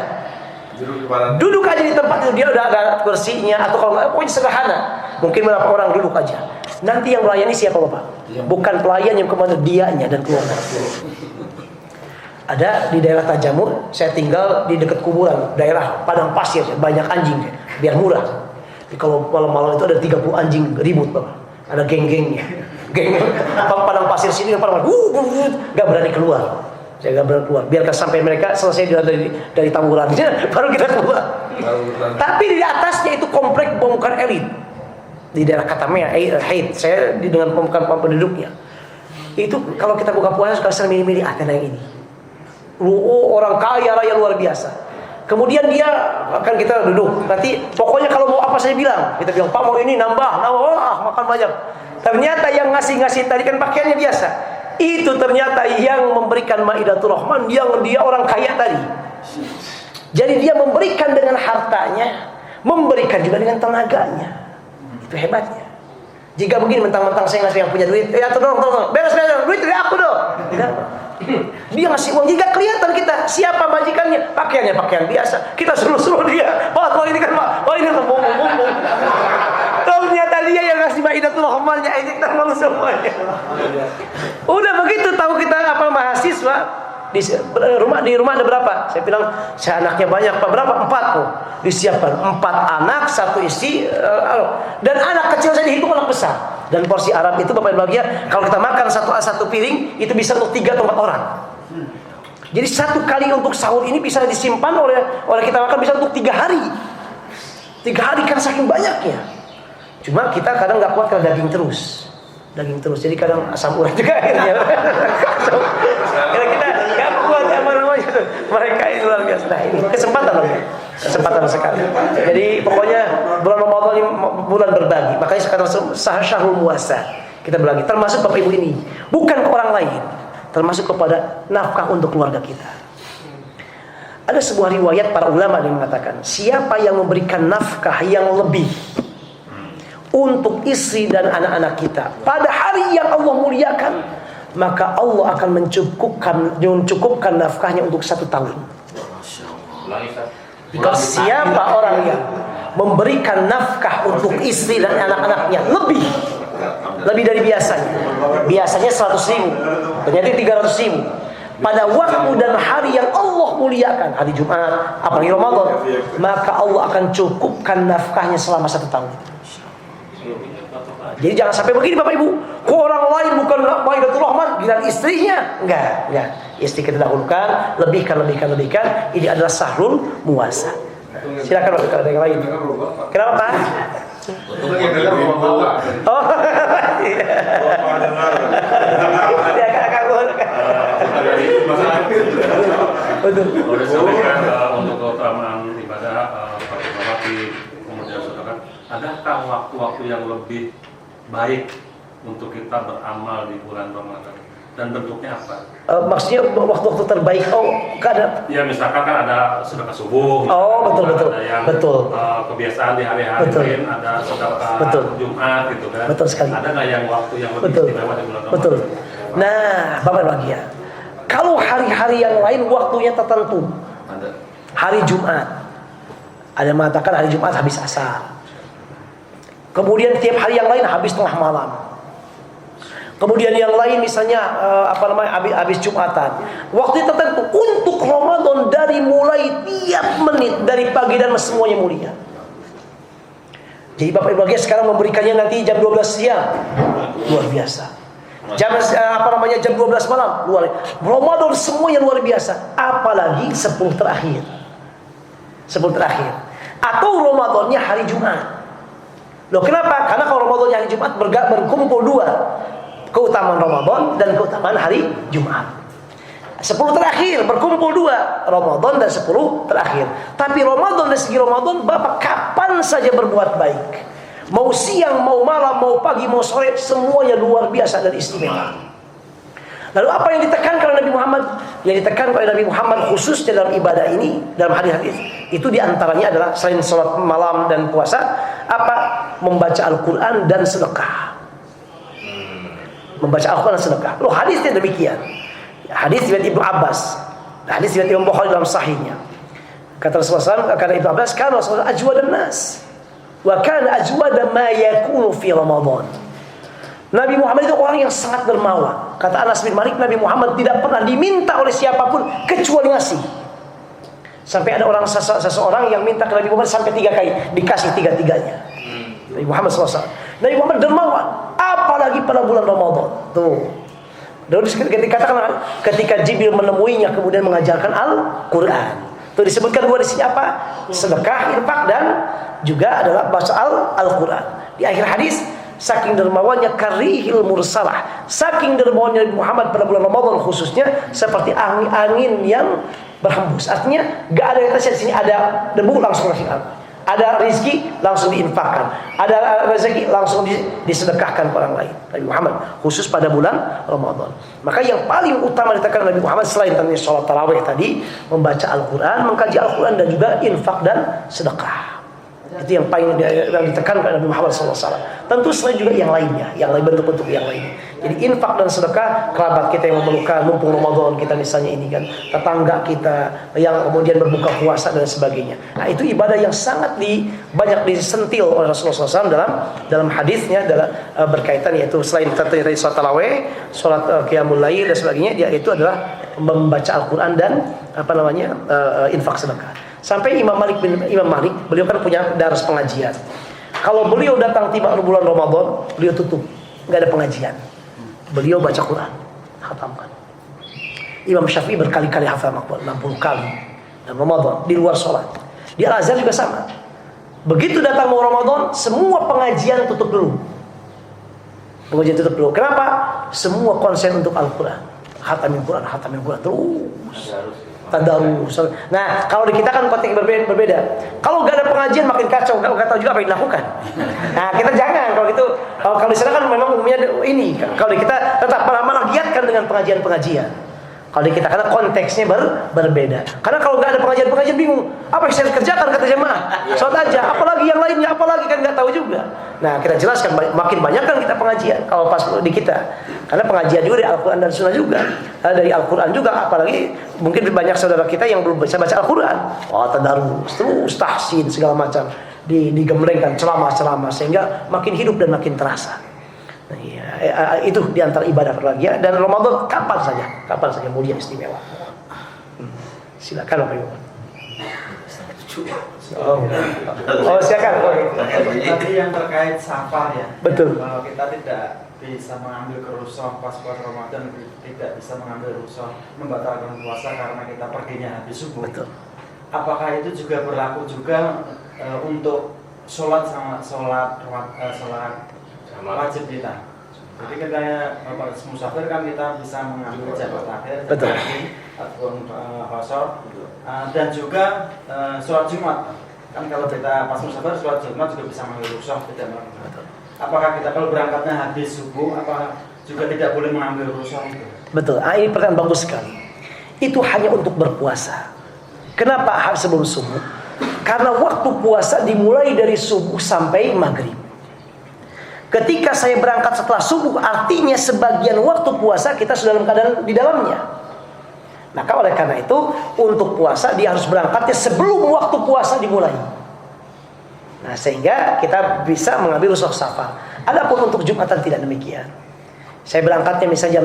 Duduk aja di tempat itu, dia udah ada kursinya atau kalau nggak, pokoknya sederhana. Mungkin berapa orang duduk aja. Nanti yang melayani siapa Bapak? Bukan pelayan yang kemana, dianya dan keluarga. Ada di daerah Tajamur, saya tinggal di dekat kuburan, daerah padang pasir, banyak anjing, biar murah. Jadi kalau malam-malam itu ada 30 anjing ribut Bapak. Ada geng-gengnya. Geng padang pasir sini padang nggak berani keluar. Saya nggak berani keluar. Biarkan sampai mereka selesai dari tawurannya, baru kita keluar. Tapi di atasnya itu komplek pemukiman elit di daerah Katamea, Haid. Saya dengan pemukiman penduduknya. Itu kalau kita buka puasa suka sering milih-milih tenda yang ini. Orang kaya raya luar biasa. Kemudian dia akan kita duduk. Nanti pokoknya kalau mau apa saya bilang. Kita bilang Pak mau ini nambah, makan banyak. Ternyata yang ngasih tadi kan pakaiannya biasa. Itu ternyata yang memberikan Maidatul Rahman, yang dia orang kaya tadi. Jadi dia memberikan dengan hartanya, memberikan juga dengan tenaganya. Itu hebatnya. Jika begini mentang-mentang saya ngasih yang punya duit, ya tolong, beres duit dari aku dong. Dia ngasih uang, jika kelihatan kita siapa majikannya, pakaiannya pakaian biasa, kita suruh dia, Pak, ini kan Pak, ini kan mumpung. Ternyata dia yang ngasih Maidatul Rahmannya, ini kita malu semuanya. Udah begitu tahu kita apa mahasiswa. Di rumah ada berapa? Saya bilang, saya anaknya banyak, Pak. Berapa? 4 tuh. Disiapkan 4 anak, 1 istri, dan anak kecil saya dihitung anak besar. Dan porsi Arab itu Bapak Ibu bahagia, kalau kita makan satu piring itu bisa untuk 3 atau 4 orang. Jadi 1 kali untuk sahur ini bisa disimpan oleh kita makan bisa untuk 3 hari. 3 hari kan saking banyaknya. Cuma kita kadang nggak kuat karena daging terus. Jadi kadang asam urat juga akhirnya. Karena kita nggak kuat apa namanya itu. Mereka itu luar biasa. Nah, ini kesempatan sekali. Jadi pokoknya bulan Ramadan ini bulan berbagi. Makanya sekarang syahrul muasa kita berbagi. Termasuk Bapak Ibu ini bukan ke orang lain, termasuk kepada nafkah untuk keluarga kita. Ada sebuah riwayat para ulama yang mengatakan, siapa yang memberikan nafkah yang lebih untuk istri dan anak-anak kita pada hari yang Allah muliakan, maka Allah akan mencukupkan nafkahnya untuk 1 tahun. Jika siapa orang yang memberikan nafkah untuk istri dan anak-anaknya lebih dari biasanya 100.000, ternyata 300.000 pada waktu dan hari yang Allah muliakan, hari Jumat, apalagi Ramadan, maka Allah akan cukupkan nafkahnya selama 1 tahun. Jadi jangan sampai begini Bapak Ibu, orang lain bukan Maidatul Rahman, giliran istrinya. Enggak. Istri kita dahulukan, lebihkan. Ini adalah syahrul muasa. Silakan Bapak, kalau ada yang lain. Kenapa Pak? Oh, iya. Betul. Oleh sampaikan untuk keutamaan ibadah Fatihah kemudian saudara, adakah waktu-waktu yang lebih baik untuk kita beramal di bulan Ramadan dan bentuknya apa? Maksudnya waktu-waktu terbaik? Ada. Ya misalkan kan ada sedekah subuh. Betul. Ada yang kebiasaan di hari-hari lain, ada sedekah Jumat gitu kan. Betul sekali. Ada nggak yang waktu yang lebih istimewa di bulan Ramadan? Betul. Nah, Bapak bahagia. Kalau hari-hari yang lain waktunya tertentu. Hari Jumat, ada yang mengatakan hari Jumat habis asar. Kemudian tiap hari yang lain habis tengah malam. Kemudian yang lain misalnya habis Jumatan. Waktu tertentu untuk Ramadan dari mulai tiap menit dari pagi dan semuanya mulia. Jadi Bapak Ibu bahagia sekarang memberikannya nanti jam 12 siang. Luar biasa. Jam 12 malam luar. Ramadan semuanya luar biasa. Apalagi 10 terakhir. Atau Ramadannya hari Jumat. Loh kenapa? Karena kalau Ramadannya hari Jumat berkumpul 2, keutamaan Ramadan dan keutamaan hari Jumat. 10 terakhir berkumpul 2, Ramadan dan 10 terakhir. Tapi Ramadan dari segi Ramadan, Bapak kapan saja berbuat baik. Mau siang, mau malam, mau pagi, mau sore, semuanya luar biasa dan istimewa. Lalu apa yang ditekankan oleh Nabi Muhammad? Yang ditekankan oleh Nabi Muhammad khususnya dalam ibadah ini, dalam hadis-hadis itu diantaranya adalah selain sholat malam dan puasa, membaca Al-Quran dan sedekah. Membaca Al-Quran dan sedekah. Loh hadisnya demikian. Hadis riwayat Ibnu Abbas, hadis riwayat Imam Bukhari dalam sahihnya. Kata Rasulullah SAW, kata Ibnu Abbas, kan Rasulullah ajwadan nas, wa kana ajwada ma yakunu fi Ramadan. Nabi Muhammad itu orang yang sangat dermawan. Kata Anas bin Malik, Nabi Muhammad tidak pernah diminta oleh siapapun kecuali ngasih. Sampai ada seseorang yang minta ke Nabi Muhammad sampai 3 kali, dikasih 3-3-nya. Nabi Muhammad SAW. Nabi Muhammad dermawan, apalagi pada bulan Ramadan. Tuh. Dan dikatakan ketika Jibril menemuinya kemudian mengajarkan Al-Quran. Tuh disebutkan 2 di sini apa? Sedekah, infak dan juga adalah baca Al-Quran. Di akhir hadis, saking dermawannya karihil mursalah, saking dermawannya Nabi Muhammad pada bulan Ramadan khususnya seperti angin yang berhembus. Artinya gak ada kata di sini ada debu langsung kasih ada rezeki langsung diinfakkan, ada rezeki langsung disedekahkan ke orang lain. Nabi Muhammad khusus pada bulan Ramadan. Maka yang paling utama ditekan Nabi Muhammad selain tentang sholat tarawih tadi, membaca Al-Quran, mengkaji Al-Quran dan juga infak dan sedekah. Itu yang paling ditekankan Nabi Muhammad SAW. Tentu selain juga yang lainnya, yang lain bentuk-bentuk yang lainnya. Jadi infak dan sedekah, kerabat kita yang memerlukan, mumpung Ramadan kita misalnya ini kan, tetangga kita yang kemudian berbuka puasa dan sebagainya. Nah itu ibadah yang sangat banyak disentil oleh Rasulullah SAW dalam hadisnya berkaitan, yaitu selain dari sholat tarawih, sholat qiyamul lail dan sebagainya, yaitu adalah membaca Al-Quran dan infak sedekah. Sampai Imam Malik, beliau kan punya daras pengajian. Kalau beliau datang tiba bulan Ramadan, beliau tutup, nggak ada pengajian. Beliau baca Quran, khatamkan. Imam Syafi'i berkali-kali hafal 60 kali dalam Ramadan di luar sholat. Di Al-Azhar juga sama. Begitu datang mau Ramadan, semua pengajian tutup dulu. Pengajian tutup dulu. Kenapa? Semua konsen untuk Al-Quran. Khatamin Quran terus. Tadarus. Nah, kalau di kita kan konteks berbeda. Kalau nggak ada pengajian makin kacau, nggak tahu juga apa yang dilakukan. Nah, kita jangan kalau gitu. Kalau di sana kan memang umumnya ini. Kalau di kita tetap malah giatkan dengan pengajian. Kalau di kita karena konteksnya berbeda. Karena kalau nggak ada pengajian bingung. Apa yang saya kerjakan kata jemaah? Sholat aja. Apalagi yang lainnya, apalagi kan nggak tahu juga. Nah, kita jelaskan makin banyak kan kita pengajian kalau pas di kita. Karena pengajian juga dari Al-Quran dan Sunnah juga. Dari Al-Quran juga, apalagi mungkin banyak saudara kita yang belum bisa baca Al-Quran. Tadarus, terus tahsin segala macam digemblengkan ceramah-ceramah sehingga makin hidup dan makin terasa. Nah, ya, itu diantara ibadah berbahagia dan Ramadan kapan saja mulia istimewa. Silakan Bapak Ibu. Silakan. Tadi yang terkait safar ya. Betul. Kalau kita tidak bisa mengambil kerusuh pas puasa Ramadan, tidak bisa mengambil rusuh membatalkan puasa karena kita perginya habis subuh. Betul. Apakah itu juga berlaku juga untuk sholat wajib kita? Jadi kita musafir kan kita bisa mengambil jabat akhir, betul, ataupun qasar, dan juga sholat Jumat. Kan kalau kita pas musafir sholat Jumat juga bisa mengambil rusuh, tidak melakukan. Apakah kita kalau berangkatnya habis subuh, apa juga tidak boleh mengambil rusuh itu? Betul. Ini pertanyaan bagus sekali. Itu hanya untuk berpuasa. Kenapa harus sebelum subuh? Karena waktu puasa dimulai dari subuh sampai maghrib. Ketika saya berangkat setelah subuh, artinya sebagian waktu puasa kita sudah dalam keadaan di dalamnya. Maka oleh karena itu, untuk puasa dia harus berangkatnya sebelum waktu puasa dimulai. Nah, sehingga kita bisa mengambil rusuh safar. Adapun untuk Jumatan tidak demikian. Saya berangkatnya misalnya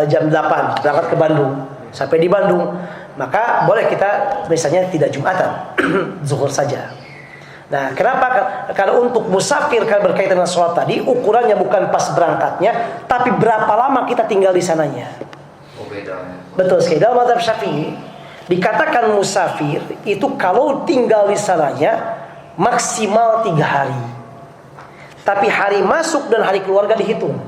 jam 8, berangkat ke Bandung. Sampai di Bandung, maka boleh kita misalnya tidak Jumatan, zuhur saja. Nah, kenapa? Karena untuk musafir kan berkaitan dengan sholat tadi, ukurannya bukan pas berangkatnya, tapi berapa lama kita tinggal di sananya. Oh, beda. Betul sekali. Dalam mazhab Syafi'i dikatakan musafir itu kalau tinggal di sananya maksimal 3 hari. Tapi hari masuk dan hari keluarga dihitung.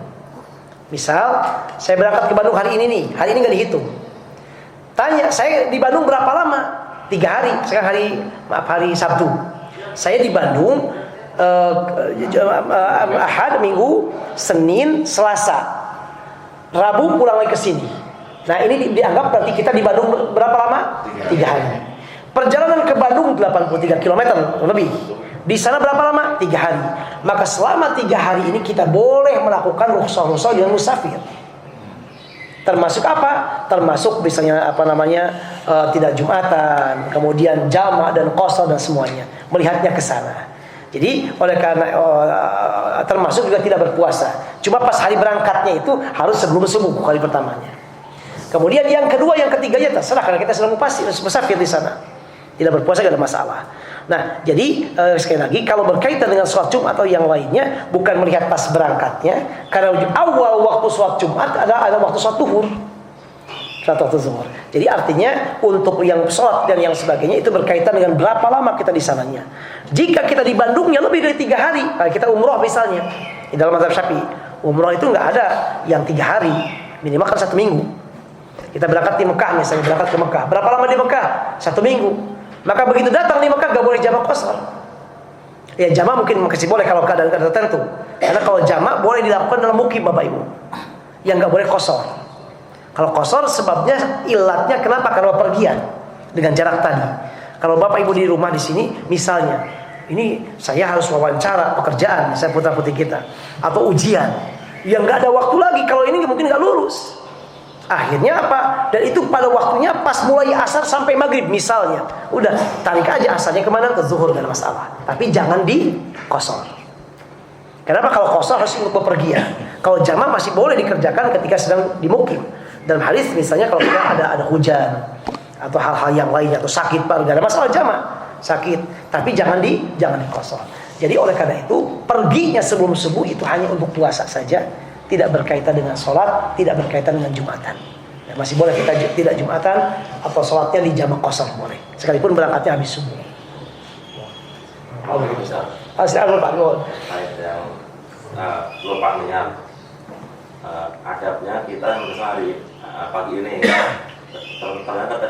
Misal, saya berangkat ke Bandung hari ini nggak dihitung. Tanya, saya di Bandung berapa lama? 3 hari. Sekarang hari Sabtu. Saya di Bandung Ahad, Minggu, Senin, Selasa, Rabu pulang lagi ke sini. Nah, ini dianggap berarti kita di Bandung berapa lama? 3 hari. Perjalanan ke Bandung 83 km lebih. Di sana berapa lama? 3 hari. Maka selama 3 hari ini kita boleh melakukan rukhsah-rukhsah dengan musafir. Termasuk apa? Termasuk misalnya tidak Jumatan, kemudian jamak dan qasar dan semuanya. Melihatnya ke sana. Jadi oleh karena termasuk juga tidak berpuasa. Cuma pas hari berangkatnya itu harus sebelum subuh kali pertamanya. Kemudian yang kedua, yang ketiganya terserah karena kita sedang musafir di sana. Tidak berpuasa tidak ada masalah. Nah, jadi sekali lagi kalau berkaitan dengan sholat Jumat atau yang lainnya bukan melihat pas berangkatnya, karena awal waktu sholat Jumat ada waktu sholat zuhur. Sholat waktu zuhur. Jadi artinya untuk yang sholat dan yang sebagainya itu berkaitan dengan berapa lama kita di sananya. Jika kita di Bandungnya lebih dari 3 hari, kita umroh misalnya, di dalam mazhab Syafi'i, umroh itu nggak ada yang 3 hari, minimal kan 1 minggu. Kita berangkat di Mekah misalnya, berangkat ke Mekah. Berapa lama di Mekah? 1 minggu. Maka begitu datang di Mekah gak boleh jamak qasar. Ya jamak mungkin masih boleh kalau keadaan tertentu. Karena kalau jamak boleh dilakukan dalam mukim Bapak Ibu. Yang gak boleh qasar. Kalau qasar sebabnya ilatnya kenapa? Karena pergian dengan jarak tadi. Kalau Bapak Ibu di rumah di sini misalnya ini saya harus wawancara pekerjaan, saya putra-putri kita, atau ujian yang nggak ada waktu lagi, kalau ini mungkin nggak lulus. Akhirnya apa? Dan itu pada waktunya pas mulai asar sampai maghrib misalnya. Udah, tarik aja asarnya kemana? Ke zuhur, gak ada masalah. Tapi jangan di qasar. Kenapa? Kalau qasar harus untuk bepergian. Kalau jamak masih boleh dikerjakan ketika sedang dimukim. Dalam hadis misalnya kalau kita ada hujan atau hal-hal yang lainnya, atau sakit, gak ada masalah jamak. Sakit, tapi jangan di qasar. Jadi oleh karena itu perginya sebelum subuh itu hanya untuk puasa saja. Tidak berkaitan dengan sholat, tidak berkaitan dengan Jumatan. Ya, masih boleh kita tidak Jumatan atau sholatnya di jamak qasar boleh. Sekalipun berangkatnya habis subuh. Oh begitu Ustaz. Silakan Pak Nur. Terkait yang lupa niat. Adabnya kita sehari pagi ini ternyata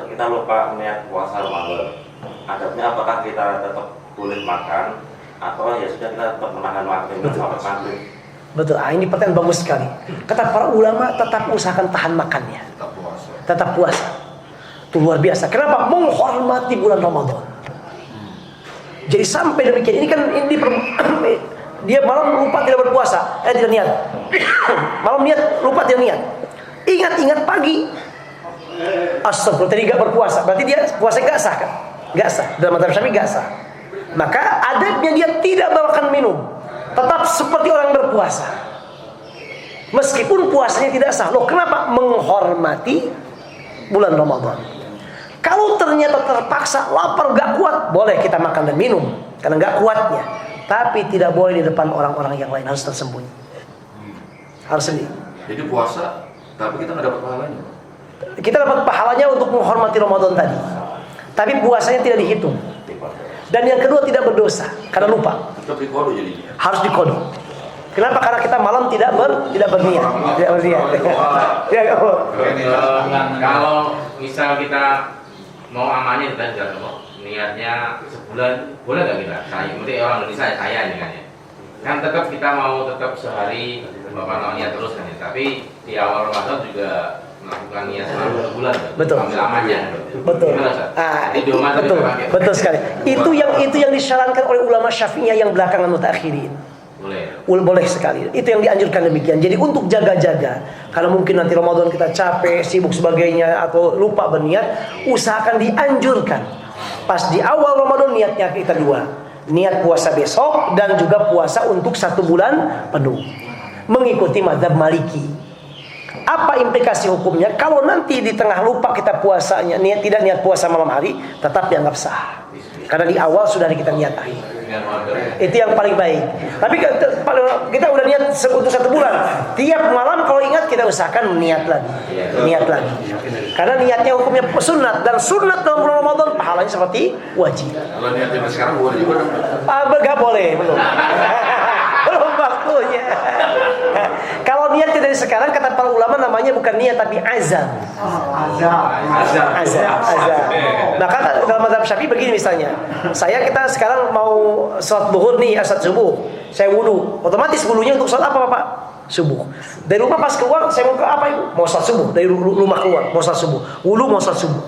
kita lupa niat puasa Ramadan. Adabnya apakah kita tetap boleh makan atau ya sudah kita tetap menahan makan sampai maghrib? Betul, ini pertanyaan bagus sekali. Kata para ulama tetap usahakan tahan makannya. Tetap puasa. Itu luar biasa. Kenapa? Menghormati bulan Ramadan. Jadi sampai demikian. Ini kan dia malam lupa tidak berpuasa. Tidak niat. Malam niat lupa tidak niat. Ingat pagi. Astagfirullah, tadi gak berpuasa. Berarti dia puasa gak sah kan? Gak sah. Dalam mazhab Syafi'i gak sah. Maka adabnya dia tidak makan minum. Tetap seperti orang berpuasa. Meskipun puasanya tidak sah. Loh, kenapa? Menghormati bulan Ramadan. Kalau ternyata terpaksa lapar gak kuat, boleh kita makan dan minum karena gak kuatnya. Tapi tidak boleh di depan orang-orang yang lain, harus tersembunyi. Harus sendiri. Jadi puasa, tapi kita nggak dapat pahalanya. Kita dapat pahalanya untuk menghormati Ramadan tadi. Tapi puasanya tidak dihitung. Dan yang kedua tidak berdosa karena lupa. Tetap dikodo jadinya. Harus dikodok. Kenapa? Karena kita malam tidak berniat. Tidak berniat. Ya, kalau misal kita mau amannya dan niatnya sebulan, boleh nggak kita? Saya, mungkin orang Indonesia saya ini kan ya. Kan tetap kita mau tetap sehari niat terus kan ya. Tapi di awal Ramadan juga melakukan niat selama sebulan. Betul. Ambil amannya. Betul. Betul sekali. Itu yang disarankan oleh ulama Syafi'iyah yang belakangan mutakhirin. Boleh sekali. Itu yang dianjurkan demikian. Jadi untuk jaga-jaga, karena mungkin nanti Ramadan kita capek, sibuk sebagainya atau lupa berniat, usahakan dianjurkan. Pas di awal Ramadan niatnya kita dua. Niat puasa besok dan juga puasa untuk 1 bulan penuh. Mengikuti mazhab Maliki. Apa implikasi hukumnya? Kalau nanti di tengah lupa kita puasanya, tidak niat puasa malam hari, tetap dianggap sah. Karena di awal sudah kita niatai. Itu yang paling baik. Tapi kita udah niat untuk 1 bulan. Tiap malam kalau ingat kita usahakan niat lagi. Karena niatnya hukumnya sunat, dan sunat dalam bulan Ramadan pahalanya seperti wajib. Kalau niatnya sekarang boleh juga dong. Gak boleh, belum. Belum waktunya. Kalau niat dari sekarang, kata para ulama namanya bukan niat tapi azam. Azam. Maka dalam mazhab Syafi'i begini misalnya. Kita sekarang mau sholat zuhur nih, asar subuh. Saya wudu. Otomatis wudunya untuk sholat apa Bapak? Subuh. Dari rumah pas keluar, saya mau ke apa Ibu? Mau sholat subuh. Dari rumah keluar, mau sholat subuh. Wudu mau sholat subuh.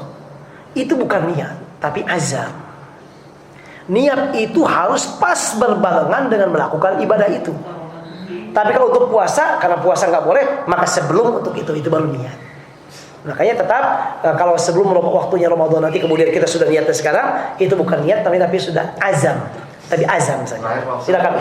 Itu bukan niat, tapi azam. Niat itu harus pas berbarengan dengan melakukan ibadah itu. Tapi kalau untuk puasa, karena puasa nggak boleh, maka sebelum untuk itu baru niat. Makanya tetap kalau sebelum waktunya Ramadan nanti kemudian kita sudah niatnya sekarang, itu bukan niat tapi sudah azam. Tapi azam saja. Silakan.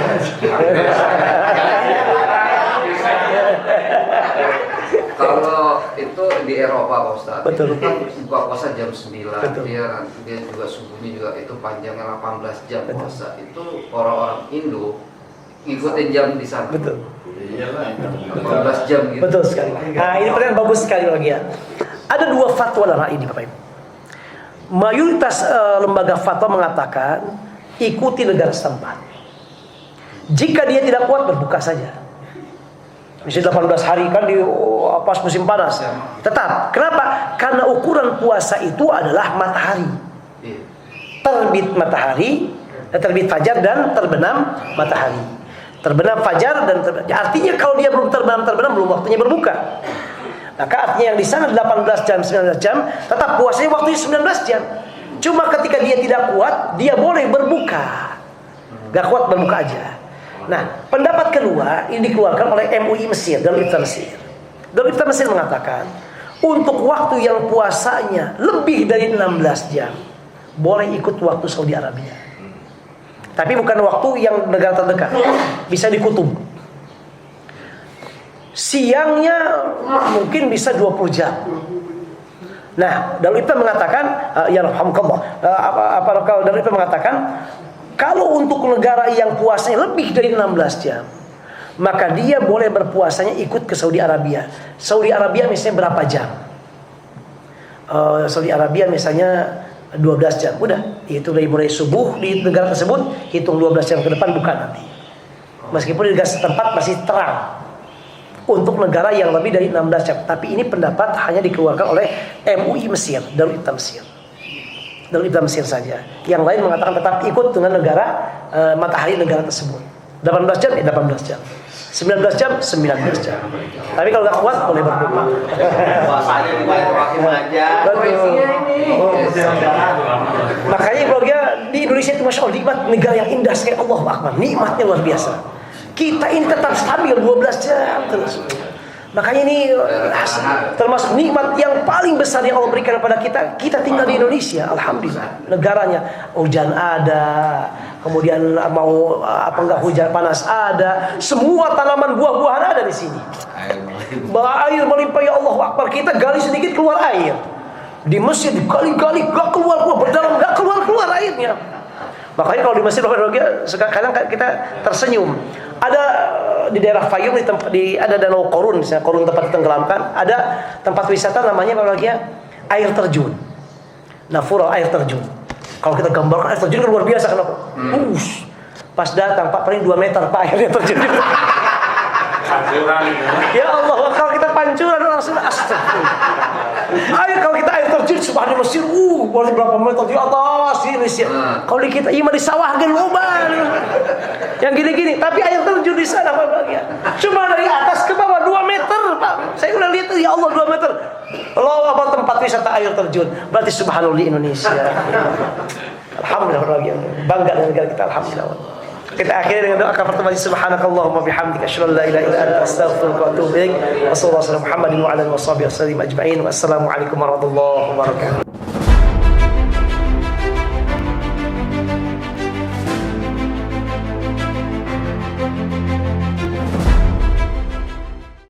Kalau itu di Eropa Pak Ustaz, betul. Itu kan buka puasa jam 9. Betul. Dia juga subuhnya juga itu panjangnya 18 jam puasa. Itu orang-orang Indo ngikutin jam di sana. Betul. 18 jam gitu. Betul sekali. Nah, ini pertanyaan bagus sekali lagi ya. Ada 2 fatwa dalam hal ini Bapak Ibu. Mayoritas lembaga fatwa mengatakan ikuti negara setempat. Jika dia tidak kuat berbuka saja. Misalnya 18 hari kan di pas musim panas. Tetap. Kenapa? Karena ukuran puasa itu adalah matahari. Terbit matahari, terbit fajar dan terbenam matahari. Terbenam fajar dan artinya kalau dia belum terbenam belum waktunya berbuka. Maka artinya yang di sana 18 jam, 19 jam, tetap puasanya waktunya 19 jam. Cuma ketika dia tidak kuat, dia boleh berbuka. Gak kuat berbuka aja. Nah, pendapat kedua ini dikeluarkan oleh MUI Mesir, Darul Ifta Mesir. Darul Ifta Mesir mengatakan, untuk waktu yang puasanya lebih dari 16 jam, boleh ikut waktu Saudi Arabia. Tapi bukan waktu yang negara terdekat, bisa di kutub. Siangnya mungkin bisa 20 jam. Nah, Darul Ifta mengatakan, ya alhamdulillah, Darul Ifta mengatakan, kalau untuk negara yang puasanya lebih dari 16 jam, maka dia boleh berpuasanya ikut ke Saudi Arabia. Saudi Arabia misalnya berapa jam? Saudi Arabia misalnya 12 jam. Udah, itu dari mulai subuh di negara tersebut, hitung 12 jam ke depan bukan nanti. Meskipun di negara setempat masih terang. Untuk negara yang lebih dari 16 jam. Tapi ini pendapat hanya dikeluarkan oleh MUI Mesir, Darul Ifta Mesir. Darul Ifta Mesir saja. Yang lain mengatakan tetap ikut dengan negara matahari negara tersebut. 18 jam ya 18 jam. 19 jam 19 jam. Tapi kalau nggak kuat boleh berbuka. Puasanya dibantu aja. Makanya keluarga di Indonesia itu masya Allah nikmat, negara yang indah sekali. Allahu Akbar, nikmatnya luar biasa. Kita ini tetap stabil 12 jam terus. Makanya ini termasuk nikmat yang paling besar yang Allah berikan kepada kita. Kita tinggal di Indonesia, alhamdulillah. Negaranya hujan ada, kemudian mau apa enggak hujan panas ada, semua tanaman buah-buahan ada di sini. Air melimpah, ya Allah Akbar. Kita gali sedikit keluar air. Di Mesir gali-gali gak keluar berdalam, gak keluar airnya. Makanya kalau di Mesir kadang kita tersenyum. Ada di daerah Fayum ada danau Korun, misalnya Korun tempat ditenggelamkan, ada tempat wisata namanya air terjun. Nafura, air terjun. Kalau kita gambarkan air terjun kan luar biasa kenapa? Pas datang Pak paling 2 meter Pak airnya terjun. Ya Allah, kalau kita pancuran langsung astagfirullah. Kalau kita air terjun subhanallah Mesir, boleh berapa meter di atas di Mesir. Kalau di kita ima di sawah geloban. Yang gini-gini, tapi air terjun di sana Pak bagian. Cuma dari atas ke bawah 2 meter, Pak. Saya udah lihat ya Allah 2 meter. Loh, apa tempat wisata air terjun? Berarti subhanallah di Indonesia. Alhamdulillah bagian. Bangga dengan negara kita, alhamdulillah. Kita akhiri dengan doa kafaratul majlis. Subhanakallahumma bihamdika asyhadu an la ilaha illa anta astaghfiruka wa atubu ilaik. Wa sallallahu alaihi wa sallam Muhammadin wa ala alihi wa sahbihi ajma'in. Wassalamu alaikum warahmatullahi wabarakatuh.